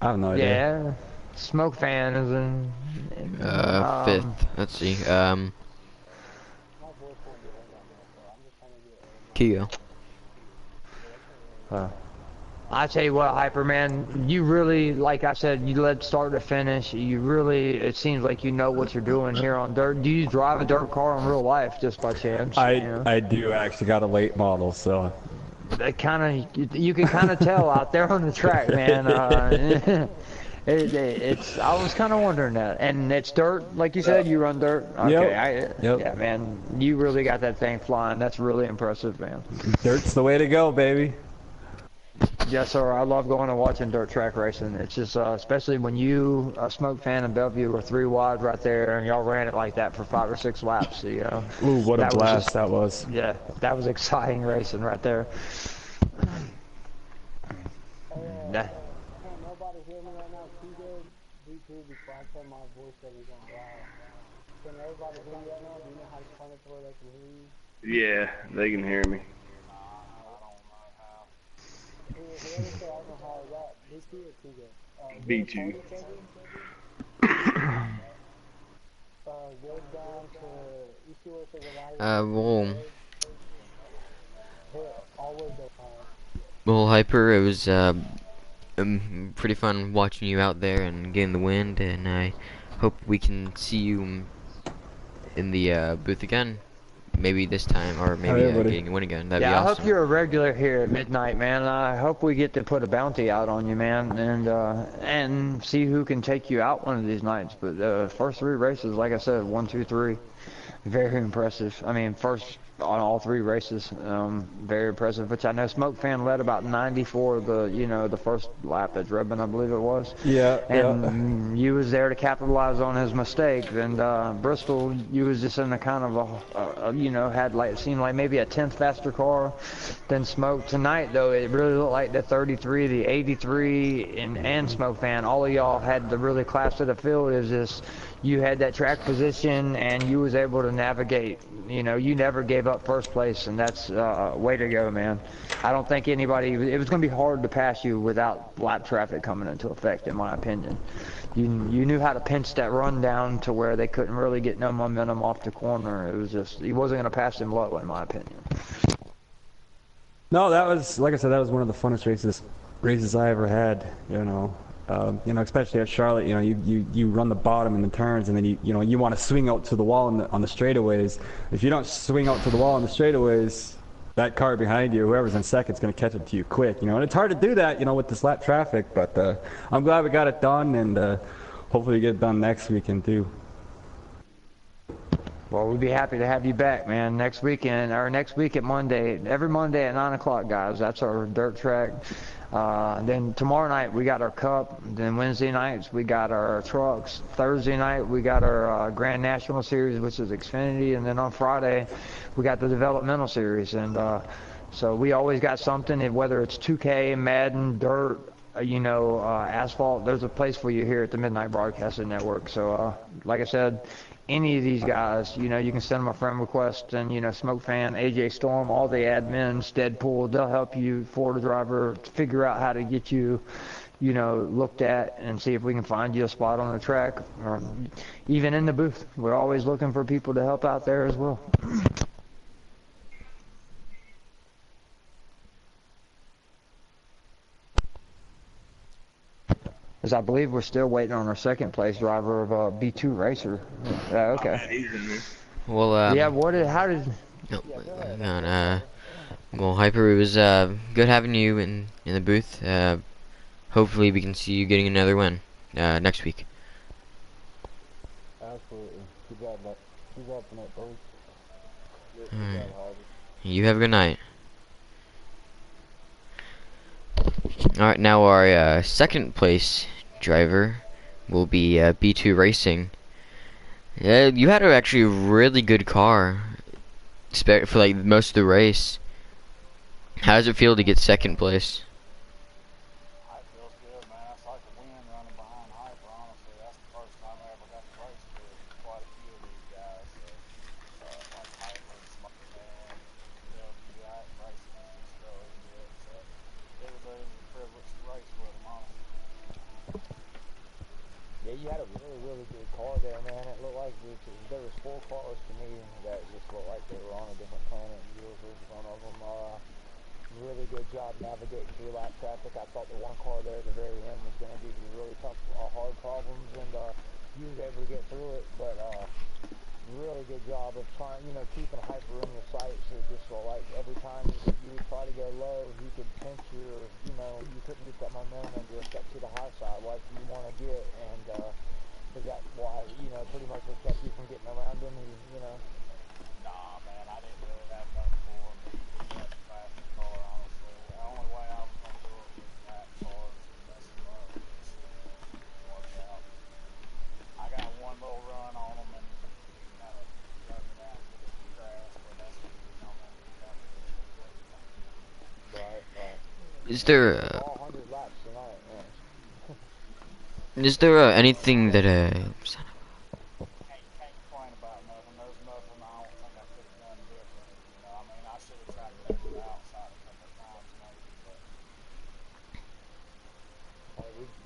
[SPEAKER 5] I have no idea.
[SPEAKER 1] Yeah, Smoke Fan is in
[SPEAKER 3] 5th. Let's see. Keo.
[SPEAKER 1] I tell you what, Hyper, man, you really, like I said, you led start to finish. You really, it seems like you know what you're doing here on dirt. Do you drive a dirt car in real life, just by chance?
[SPEAKER 5] I do. I actually got a late model, so.
[SPEAKER 1] That kind of, you can kind of tell out there on the track, man. I was kind of wondering that. And it's dirt, like you said, you run dirt? Okay,
[SPEAKER 5] Yep.
[SPEAKER 1] Yeah, man, you really got that thing flying. That's really impressive, man.
[SPEAKER 5] Dirt's the way to go, baby.
[SPEAKER 1] Yes, sir. I love going and watching dirt track racing. It's just, especially when you, Smoke Fan and Bellevue were 3 wide right there, and y'all ran it like that for 5 or 6 laps.
[SPEAKER 5] Ooh, what a blast that was.
[SPEAKER 1] Yeah, that was exciting racing right there.
[SPEAKER 4] Nobody hear me right now. B2 before I turn my voice that is on loud. Can everybody hear me right now? Do you know how to turn it to where they can hear you?
[SPEAKER 6] Yeah, they can hear me. B2.
[SPEAKER 3] Well, Hyper, it was pretty fun watching you out there and getting the wind, and I hope we can see you in the booth again. Maybe this time, or maybe getting a win again. That'd be awesome.
[SPEAKER 1] I hope you're a regular here at midnight, man. I hope we get to put a bounty out on you, man, and see who can take you out one of these nights. But first 3 races, like I said, 1, 2, 3, very impressive. I mean, first on all 3 races, very impressive. Which I know Smoke Fan led about 94 the first lap at Drebin, I believe it was.
[SPEAKER 5] Yeah.
[SPEAKER 1] And you was there to capitalize on his mistake. And Bristol, you was just in a kind of had seemed like maybe a 10th faster car than Smoke. Tonight though, it really looked like the 33, the 83, and Smoke Fan. All of y'all had the really class of the field. Is just you had that track position and you was able to navigate. You know, you never gave up first place, and that's way to go, man. I don't think anybody. It was going to be hard to pass you without lap traffic coming into effect, in my opinion. You knew how to pinch that run down to where they couldn't really get no momentum off the corner. It was just he wasn't going to pass him low, in my opinion.
[SPEAKER 6] No, that was, like I said, that was one of the funnest races I ever had. You know, especially at Charlotte. You know, you run the bottom in the turns, and then you want to swing out to the wall on the straightaways. If you don't swing out to the wall on the straightaways, that car behind you, whoever's in second, is going to catch up to you quick. You know, and it's hard to do that, you know, with this lap traffic. But I'm glad we got it done, and hopefully we get it done next weekend too.
[SPEAKER 1] Well, we'd be happy to have you back, man, next weekend, or next week at Monday, every Monday at 9 o'clock, guys. That's our dirt track. Then tomorrow night, we got our Cup. Then Wednesday nights, we got our trucks. Thursday night, we got our Grand National Series, which is Xfinity. And then on Friday, we got the Developmental Series. And so we always got something, whether it's 2K, Madden, dirt, you know, asphalt. There's a place for you here at the Midnight Broadcasting Network. So, like I said, any of these guys, you know, you can send them a friend request, and, you know, Smoke Fan, AJ Storm, all the admins, Deadpool, they'll help you, Florida driver, figure out how to get you, you know, looked at and see if we can find you a spot on the track, or even in the booth. We're always looking for people to help out there as well. Because I believe we're still waiting on our second place driver of B2 Racer. Okay.
[SPEAKER 3] Well,
[SPEAKER 1] yeah, how did...
[SPEAKER 3] No, hang on, well, Hyper, it was good having you in the booth. Hopefully we can see you getting another win next week.
[SPEAKER 5] Absolutely. Keep that tonight, boys.
[SPEAKER 3] Alright. You have a good night. Alright, now our second place driver will be B2 Racing. You had actually a really good car for like most of the race. How does it feel to get second place?
[SPEAKER 7] It feels good, man. It's like a win running behind Hyper, honestly. That's the first time I ever got to race with quite a few of these guys. So, like Hyper and Smoke Man, LGI racing is just really good. So, it was a privilege to race with them, honestly.
[SPEAKER 4] Yeah, you had a really good car there, man. It looked like there was 4 cars to me that just looked like they were on a different planet. Yours was one of them. Really good job navigating through lap traffic. I thought the one car there at the very end was going to give you really tough, hard problems, and you was able to get through it. But really good job of trying, you know, keeping Hyper in your sights. It just felt like every time you would try to go low, you could pinch your, you know, you couldn't get that momentum and just up to the high side like you want to get, and that's why, you know, pretty much what kept you from getting around him, you know.
[SPEAKER 7] Nah, man, I didn't really have nothing for him. He had the fastest car, honestly. The only way I was going to do it was lap cars and mess him up. Didn't work out. I got one little run on him, and he kind of drug me down to the grass, but that's what he was on there.
[SPEAKER 4] Right.
[SPEAKER 3] Is there
[SPEAKER 4] All 100 laps tonight, man.
[SPEAKER 3] is there anything that
[SPEAKER 7] Can't complain about nothing. There's nothing I don't think I could have done different. You know, I mean, I should have tried to go to the outside a couple of times maybe, but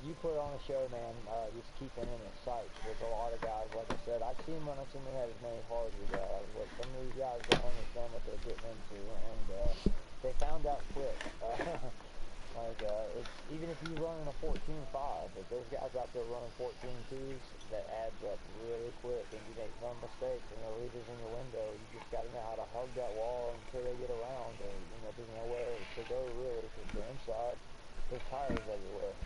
[SPEAKER 4] You put on a show, man. Just keeping in his sights with a lot of guys. Like I said, I seen when I seen we had as many cars as we got. What some of these guys don't understand what they're getting into, and they found out quick. Even if you run in a 14.5, if there's guys out there running 14.2s, that adds up really quick, and you make one mistake and the leader's in your window. You just got to know how to hug that wall until they get around, and you know, there's nowhere to go really, because the inside, there's tires everywhere.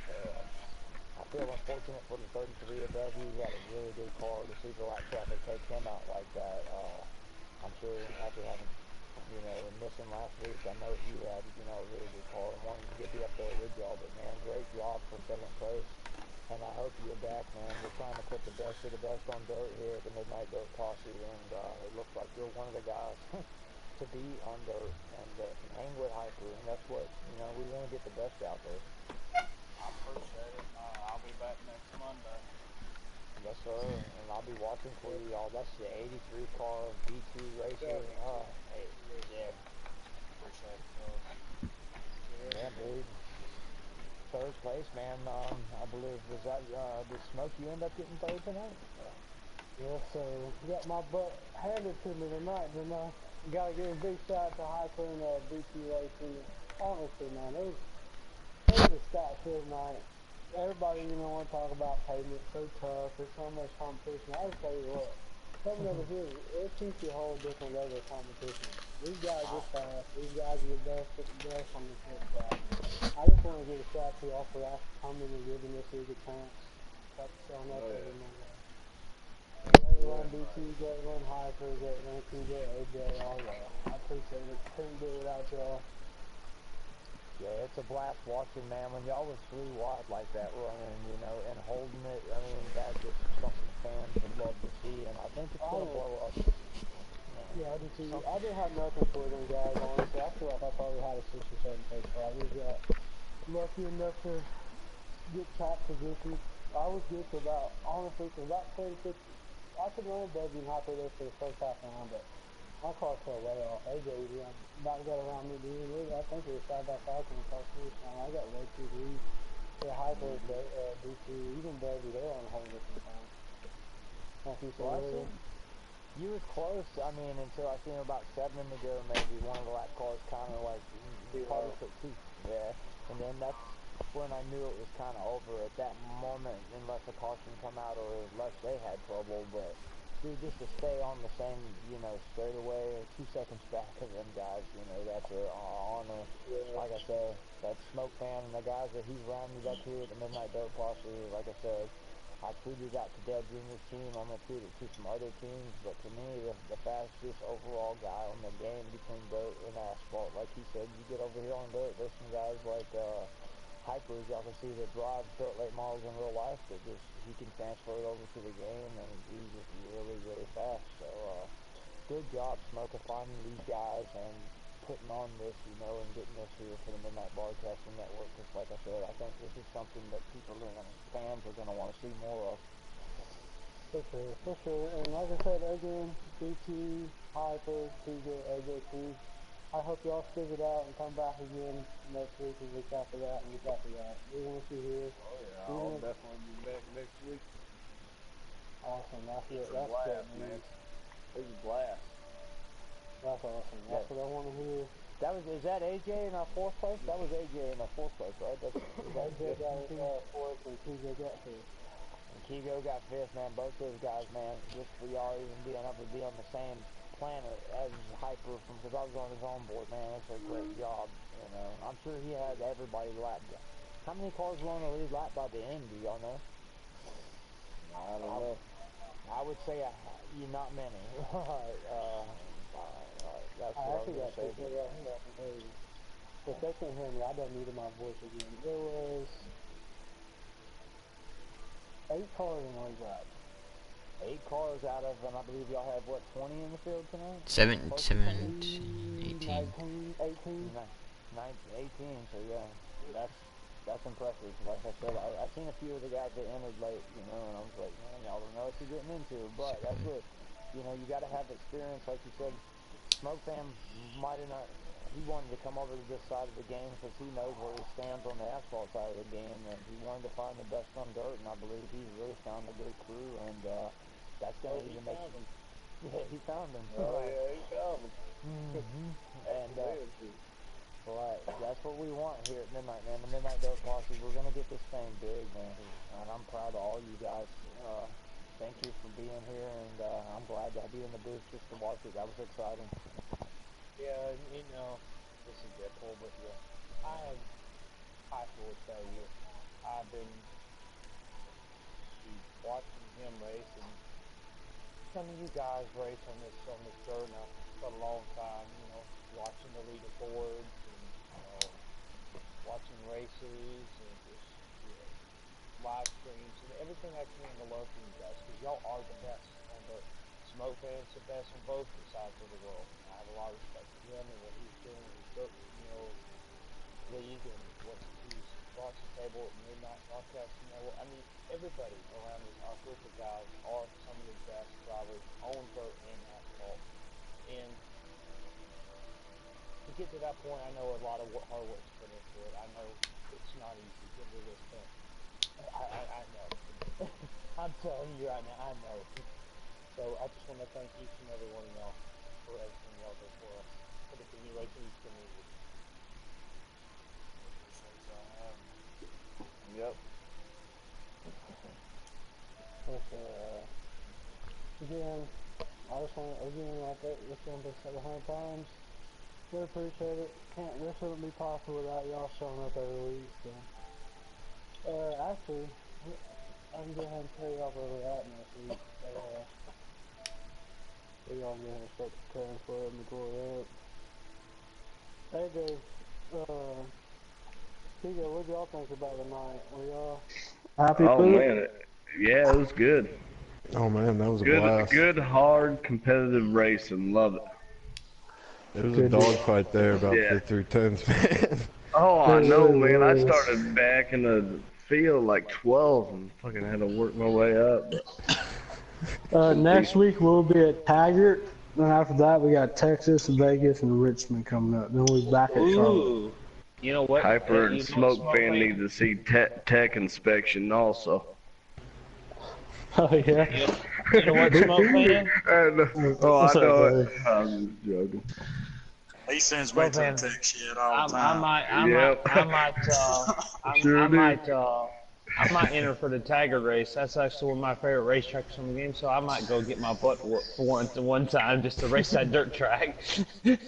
[SPEAKER 4] I feel unfortunate for the 33 above you. He had a really good car. To see the lap traffic take him out like that, I'm sure after having, you know, missing last week, I know you had, you know, a really good car and wanted to get you up there with y'all. But man, great job for second place, and I hope you're back, man. We're trying to put the best of the best on dirt here at the Midnight Dirt Posse, and it looks like you're one of the guys to be on dirt and hang with Hyper, and that's what, you know, we want to get the best out there.
[SPEAKER 7] I appreciate it. I'll be back next Monday. Yes, sir. And I'll be watching for you, y'all. That's the 83 car B2 racer. Hey, yeah.
[SPEAKER 4] Appreciate it, fellas.
[SPEAKER 7] Yeah, dude. Third place, man. I believe was that did Smoke you end up getting third tonight?
[SPEAKER 4] Yeah, so got my butt handed to me tonight, didn't I? Gotta give a big shout out to Hyper and BT Racing. Honestly, man, it was a stat field night. Everybody, want to talk about pavement so tough. There's so much competition. I just tell you what, coming over here, it teaches you a whole different level of competition. These guys are fast. These guys are the best on the pit track. I just want to give a shout out to y'all for actually coming and giving this league a chance. That's showing up every Monday. Great run, BT, great run, Hyper, great run, TJ, AJ, all y'all. I appreciate it. Couldn't do it without y'all.
[SPEAKER 7] Yeah, it's a blast watching, man. When y'all was 3 wide like that running, and holding it, I mean, that's just something fans would love to see, and I think it's going to blow up.
[SPEAKER 4] Yeah, I do too. I didn't have nothing for them guys, honestly. I feel like I probably had a 6 or 7 place car. We got lucky enough to get track positions. I was good for honestly, for about 10, 15. I could run above you and Hyper there for the first half round, but my car fell way off. AJ about got around me at the end. I think it was side by side when the car finished. I got way too deep. The Hyper, BT, even Buzzy, they were on a whole different time. Like you said earlier.
[SPEAKER 7] You was close, I mean, until I seen about 7 to go, maybe. One of the lap cars kind of like, probably took 2. Yeah, and then that's when I knew it was kind of over at that moment, unless a caution come out or unless they had trouble. But, dude, just to stay on the same, straightaway, 2 seconds back of them guys, that's an honor.
[SPEAKER 4] Yeah.
[SPEAKER 7] Like I said, that Smoke fan and the guys that he's rounded up here at the Midnight Dirt Posse, like I said, I tweeted out to Dale Jr.'s team. I'm going to tweet it to some other teams. But to me, the fastest overall guy on the game between dirt and asphalt. Like he said, you get over here on dirt, there's some guys like Hypers, y'all can see that drive dirt late models in real life that just, he can transfer it over to the game. And he's just really, really fast. So, good job, Smoker, finding these guys and putting on this, and getting this here for the Midnight Broadcasting Network. Because, like I said, I think this is something that fans are going to want to see more of.
[SPEAKER 4] For sure. And like I said, again, BT, Hyper, TJ, AJ, Steve, I hope y'all stick it out and come back again next week and week after that and week after that. We want you here.
[SPEAKER 5] Oh yeah, I'll definitely be back next week.
[SPEAKER 4] Awesome. That's
[SPEAKER 5] It's
[SPEAKER 4] it.
[SPEAKER 5] a
[SPEAKER 4] That's
[SPEAKER 5] blast,
[SPEAKER 4] good,
[SPEAKER 5] man. It's a blast.
[SPEAKER 4] That's awesome. That's what I want to hear.
[SPEAKER 7] Is that AJ in our 4th place? That was AJ in our 4th place, right?
[SPEAKER 4] AJ got 4th and TJ got 5th.
[SPEAKER 7] And Kigo got 5th, man. Both those guys, man, just for y'all even being able to be on the same planet as Hyper because I was on his own board, man. That's a great job, I'm sure he had everybody lapped. How many cars were on the lead lap by the end, do y'all know?
[SPEAKER 5] I don't know.
[SPEAKER 7] I would say not many. That's what I was going to say.
[SPEAKER 4] If they can't hear me, I don't need my voice again. It was 8 cars in one lap.
[SPEAKER 7] 8 cars out of, and I believe y'all have, 20 in the field tonight?
[SPEAKER 3] 17,
[SPEAKER 4] 18.
[SPEAKER 7] 18, so yeah, that's impressive. Like I said, I seen a few of the guys that entered late, and I was like, man, y'all don't know what you're getting into. But that's what, you got to have experience. Like you said, Smoke Fam might have not, he wanted to come over to this side of the game because he knows where he stands on the asphalt side of the game, and he wanted to find the best on dirt, and I believe he's really found a good crew, and that's going to even make him. Yeah, he found them.
[SPEAKER 5] Oh yeah, he found them.
[SPEAKER 7] And right, that's what we want here at Midnight, man. The Midnight Dirt Posse. We're gonna get this thing big, man. And I'm proud of all you guys. Thank you for being here, and I'm glad to be in the booth just to watch it. That was exciting.
[SPEAKER 4] Yeah, this is Deadpool, but yeah, I will tell you, I've been watching him race and some of you guys race on this dirt now for a long time, watching the leaderboards and watching races and just live streams and everything I can to love from you guys because y'all are the best on dirt. Smoke Fan's the best on both sides of the world. I have a lot of respect for him and what he's doing in his dirt, league and what he's Bronson Cable, Midnight Broadcasting Network. I mean, everybody around our group of guys are some of the best drivers on dirt and asphalt. And to get to that point, I know a lot of hard work's put into it. I know it's not easy to get to this point. I know. I'm telling you right now, I know. So I just want to thank each and every one of y'all for everything y'all do for us, for the Community Racing community.
[SPEAKER 7] Yep.
[SPEAKER 4] Again, I just want to, like this one been said 100 times, we appreciate it. This wouldn't be possible without y'all showing up every week, so. Actually, I can go ahead and tell y'all where we're at next week. We all go ahead and start preparing for it and go up. Hey Dave, Tigo, what y'all think about tonight? Were y'all happy
[SPEAKER 8] Oh
[SPEAKER 4] with it?
[SPEAKER 8] man, yeah, it was good.
[SPEAKER 6] Oh man, that was a
[SPEAKER 8] Good,
[SPEAKER 6] blast.
[SPEAKER 8] good, hard, competitive racing. Love it.
[SPEAKER 6] It was
[SPEAKER 4] Good
[SPEAKER 6] a
[SPEAKER 4] deal.
[SPEAKER 6] dogfight there about
[SPEAKER 8] Yeah.
[SPEAKER 6] 5th through 10th, man.
[SPEAKER 8] Oh, I know, man. I
[SPEAKER 4] Yes.
[SPEAKER 8] started back in the field like 12 and fucking had to work my way up. But
[SPEAKER 4] Next week we'll be at Taggart. Then after that we got Texas, Vegas, and Richmond coming up. Then we'll be back at Charlotte.
[SPEAKER 2] Ooh. You know what?
[SPEAKER 8] Hyper
[SPEAKER 2] You
[SPEAKER 8] and
[SPEAKER 2] know what,
[SPEAKER 8] Smoke Fan need to see tech inspection also.
[SPEAKER 4] Oh yeah.
[SPEAKER 2] You know what, Smoke Fan?
[SPEAKER 8] Oh, I
[SPEAKER 4] What's up,
[SPEAKER 8] know
[SPEAKER 4] buddy?
[SPEAKER 8] it. I'm just joking.
[SPEAKER 7] He sends me to the
[SPEAKER 2] Well,
[SPEAKER 7] tech shit all
[SPEAKER 2] I
[SPEAKER 7] the time.
[SPEAKER 2] might enter for the Tiger race. That's actually one of my favorite racetracks in the game, so I might go get my butt whooped for one time just to race that dirt track.
[SPEAKER 3] If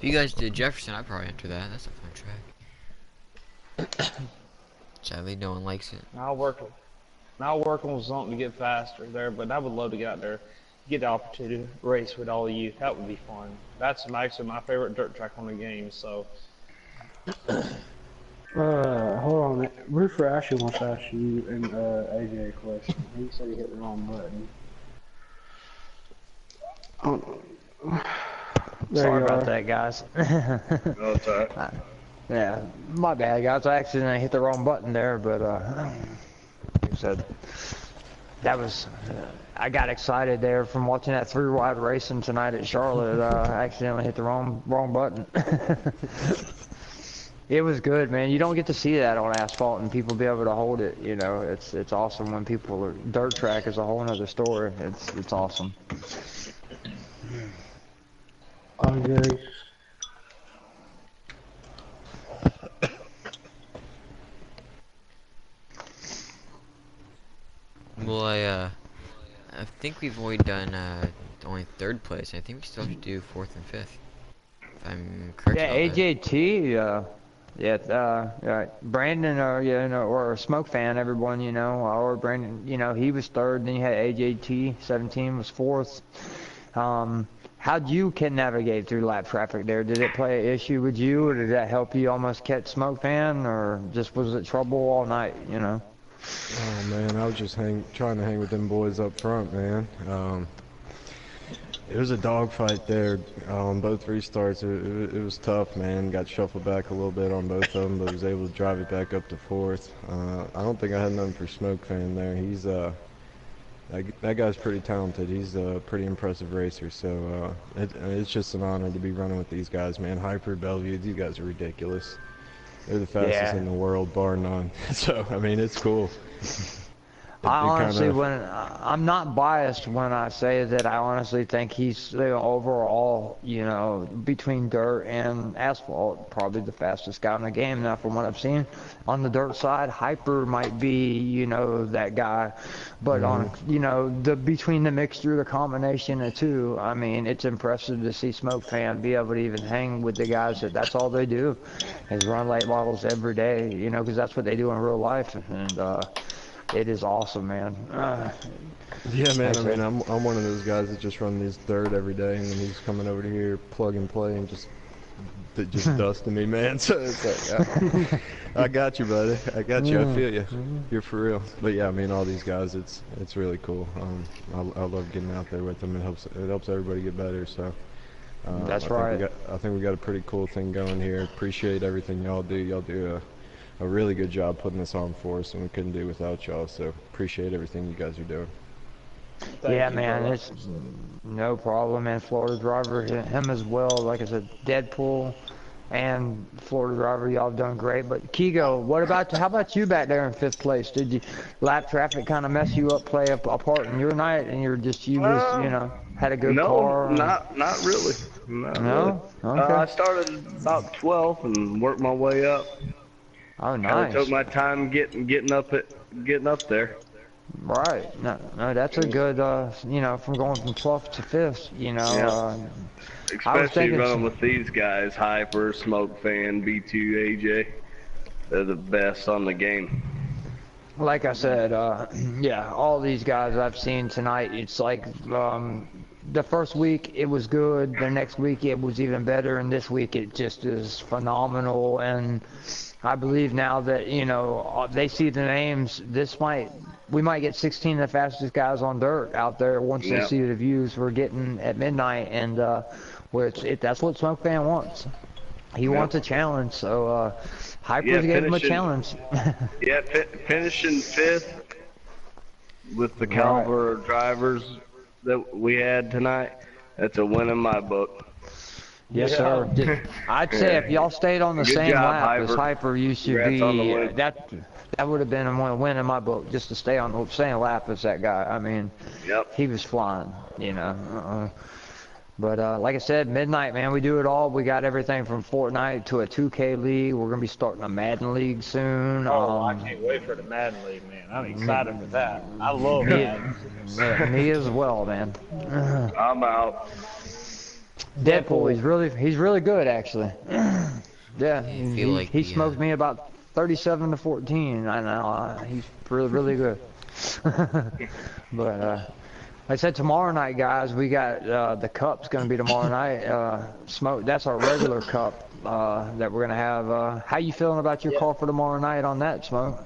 [SPEAKER 3] you guys did Jefferson, I'd probably enter that. That's a fun track. Sadly, no one likes it.
[SPEAKER 2] I'll work on something to get faster there, but I would love to get out there, get the opportunity to race with all of you. That would be fun. That's actually my favorite dirt track on the game, so.
[SPEAKER 4] Hold on. Roofer actually wants to ask you and AJ a question. He said he hit the wrong button.
[SPEAKER 1] Sorry about that, guys.
[SPEAKER 8] No, it's all right.
[SPEAKER 1] Yeah, my bad, guys. I accidentally hit the wrong button there, but like I said, that was. I got excited there from watching that three-wide racing tonight at Charlotte. I accidentally hit the wrong button. It was good, man. You don't get to see that on asphalt and people be able to hold it. You know, it's awesome when people are. Dirt track is a whole other story. It's awesome.
[SPEAKER 4] I agree.
[SPEAKER 3] Well, I think we've only done only 3rd place. I think we still have to do 4th and 5th. If I'm correct
[SPEAKER 1] Yeah,
[SPEAKER 3] about that.
[SPEAKER 1] AJT. Brandon, or a Smoke Fan, everyone, or Brandon, he was 3rd. Then you had AJT, 17 was 4th. How'd you can navigate through lap traffic there? Did it play an issue with you, or did that help you almost catch Smoke Fan, or just was it trouble all night?
[SPEAKER 6] Oh man, I was just trying to hang with them boys up front, man. It was a dogfight there on both restarts. It was tough, man. Got shuffled back a little bit on both of them, but was able to drive it back up to 4th. I don't think I had nothing for Smoke Fan there. He's that guy's pretty talented. He's a pretty impressive racer. So it's just an honor to be running with these guys, man. Hyper, Bellevue, these guys are ridiculous. They're the fastest in the world, bar none. So I mean, it's cool.
[SPEAKER 1] I'm not biased when I say that I honestly think he's overall, between dirt and asphalt, probably the fastest guy in the game. Now, from what I've seen on the dirt side, Hyper might be, that guy, but on, between the mixture, the combination of two, I mean, it's impressive to see Smoke Fan be able to even hang with the guys that's all they do, is run late models every day, because that's what they do in real life, and it is awesome, man.
[SPEAKER 6] Yeah, man. I mean, I'm one of those guys that just run this dirt every day, and then he's coming over to here, plug and play, and just dusting me, man. So it's like, I got you, buddy. I got you. I feel you. You're for real. But yeah, I mean, all these guys, it's really cool. I love getting out there with them. It helps everybody get better. So
[SPEAKER 1] That's right.
[SPEAKER 9] I think we got a pretty cool thing going here. Appreciate everything y'all do. Y'all do a really good job putting this on for us, and we couldn't do without y'all. So appreciate everything you guys are doing.
[SPEAKER 1] Yeah, man, it's no problem, man. Florida driver, him as well. Like I said, Deadpool and Florida driver, y'all have done great. But Kigo, how about you back there in 5th place? Did you lap traffic kind of mess you up, play a part in your night, and you just had a good car?
[SPEAKER 8] Not really.
[SPEAKER 1] No?
[SPEAKER 8] Really.
[SPEAKER 1] Okay.
[SPEAKER 8] I started about 12th and worked my way up.
[SPEAKER 1] Oh,
[SPEAKER 8] Kind
[SPEAKER 1] nice.
[SPEAKER 8] of took my time getting up there.
[SPEAKER 1] Right. No, that's a good, from going from 12th to 5th,
[SPEAKER 8] Yeah. Especially running with these guys, Hyper, Smoke Fan, B2, AJ. They're the best on the game.
[SPEAKER 1] Like I said, yeah, all these guys I've seen tonight, it's like the first week it was good, the next week it was even better, and this week it just is phenomenal. And I believe now that, they see the names, we might get 16 of the fastest guys on dirt out there once they see the views we're getting at midnight, and that's what Smoke Fan wants. He wants a challenge, so Hypers gave him a challenge.
[SPEAKER 8] Yeah, finishing 5th with the caliber of drivers that we had tonight, that's a win in my book.
[SPEAKER 1] Yes, sir. I'd say if y'all stayed on the same lap as Hyper used to be, that would have been a win in my book, just to stay on the same lap as that guy. I mean, he was flying, But like I said, midnight, man, we do it all. We got everything from Fortnite to a 2K league. We're gonna be starting a Madden league soon.
[SPEAKER 7] I can't wait for the Madden league, man. I'm excited for that. I love Madden.
[SPEAKER 1] Me as well, man.
[SPEAKER 8] I'm out.
[SPEAKER 1] Deadpool, he's really good actually. Yeah, he smoked me about 37-14. I know he's really good. But like I said, tomorrow night, guys, we got the cup's gonna be tomorrow night. Smoke, that's our regular cup that we're gonna have. How you feeling about your call for tomorrow night on that, Smoke?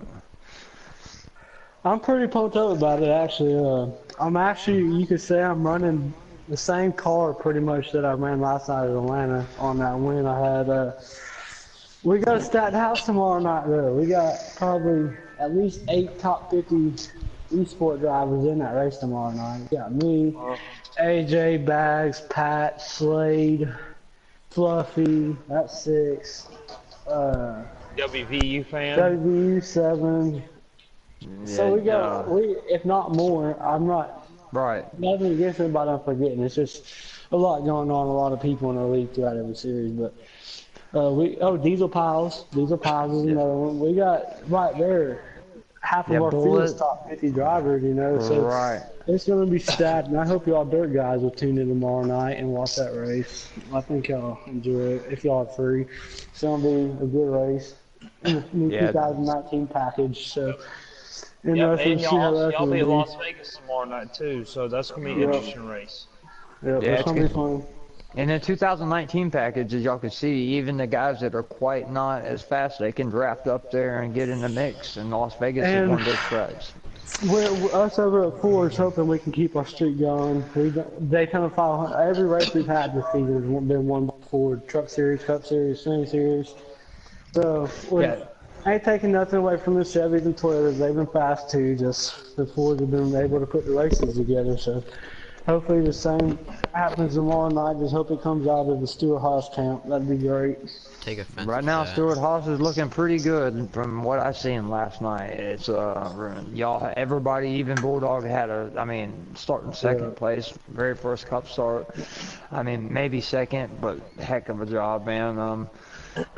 [SPEAKER 4] I'm pretty pumped up about it, actually. You could say I'm running the same car pretty much that I ran last night at Atlanta on that win I had. We got a stacked house tomorrow night, though. We got probably at least 8 top 50 esport drivers in that race tomorrow night. We got me, AJ, Bags, Pat, Slade, Fluffy, that's 6.
[SPEAKER 7] WVU fan.
[SPEAKER 4] WVU 7. So we if not more, I'm not.
[SPEAKER 1] Right.
[SPEAKER 4] Nothing against anybody I'm forgetting. It's just a lot going on, a lot of people in the league throughout every series. But Diesel Piles. Diesel Piles is another one. We got right there half of our field's top 50 drivers, So it's going to be stacked. And I hope y'all dirt guys will tune in tomorrow night and watch that race. I think y'all enjoy it if y'all are free. It's going to be a good race. New 2019 package. So.
[SPEAKER 7] And y'all be in Las Vegas tomorrow night too, so that's gonna be an interesting race.
[SPEAKER 4] Yeah, it's gonna be fun.
[SPEAKER 1] And the 2019 package, as y'all can see, even the guys that are quite not as fast, they can draft up there and get in the mix. And Las Vegas is one of those tracks.
[SPEAKER 4] Us over at Ford's hoping we can keep our streak going. Daytona 500, every race we've had this season has been won by Ford. Truck Series, Cup Series, Xfinity Series. So I ain't taking nothing away from the Chevys and Toyotas. They've been fast too. Just the Fords have been able to put the races together. So hopefully the same happens tomorrow night. Just hope it comes out of the Stewart-Haas camp. That'd be great.
[SPEAKER 3] Take offense.
[SPEAKER 1] Right now, Stewart-Haas is looking pretty good from what I seen last night. It's everybody, even Bulldog had starting second place, very first Cup start. Maybe second, but heck of a job, man.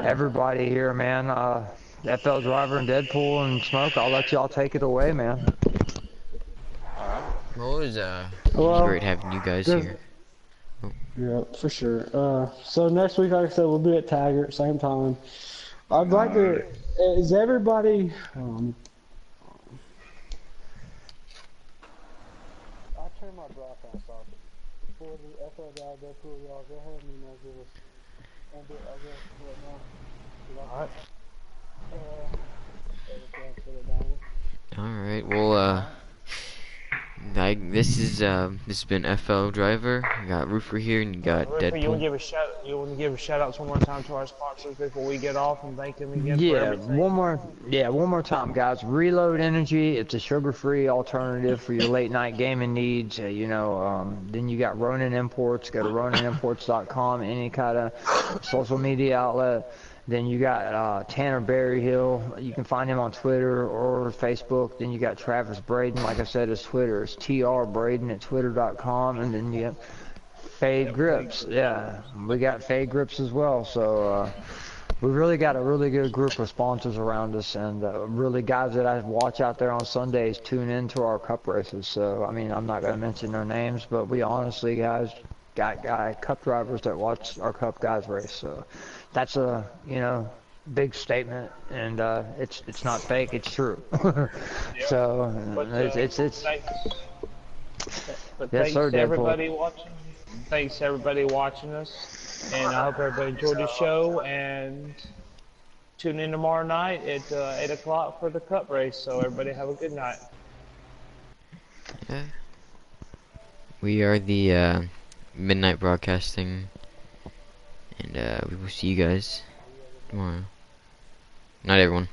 [SPEAKER 1] Everybody here, man. FL Driver and Deadpool and Smoke, I'll let y'all take it away, man.
[SPEAKER 3] Well, it was great having you guys here.
[SPEAKER 4] Yeah, for sure. So next week, like I said, we'll be at Taggart, same time. I'd like to, is everybody, I'll turn my broadcast off. For the FL Driver, Deadpool, y'all go ahead and give us, Alright.
[SPEAKER 3] Alright, well, This has been FL Driver. You got Roofer here, and you got
[SPEAKER 2] Ripper, you want
[SPEAKER 3] Deadpool.
[SPEAKER 2] to give a shout out one more time to our sponsors before we get off and thank them again for
[SPEAKER 1] Yeah,
[SPEAKER 2] everything?
[SPEAKER 1] one more time, guys. Reload Energy. It's a sugar-free alternative for your late-night gaming needs. Then you got Ronin Imports. Go to RoninImports.com. Any kind of social media outlet. Then you got Tanner Berryhill. You can find him on Twitter or Facebook. Then you got Travis Braden. Like I said, his Twitter is trbraden at twitter.com. And then you got Fade Grips. Yeah, we got Fade Grips as well. So we really got a really good group of sponsors around us, and really guys that I watch out there on Sundays tune into our cup races. So I mean, I'm not going to mention their names, but we honestly, guys, got cup drivers that watch our cup guys race. So that's a big statement, and it's not fake, it's true. So
[SPEAKER 2] But
[SPEAKER 1] yes,
[SPEAKER 2] thanks
[SPEAKER 1] sir,
[SPEAKER 2] to
[SPEAKER 1] Deadpool.
[SPEAKER 2] everybody watching. Thanks to everybody watching us, and I hope everybody enjoyed the show. And tune in tomorrow night at 8 o'clock for the cup race. So everybody have a good night.
[SPEAKER 3] Yeah. We are the Midnight Broadcasting, and we will see you guys tomorrow. Night, everyone.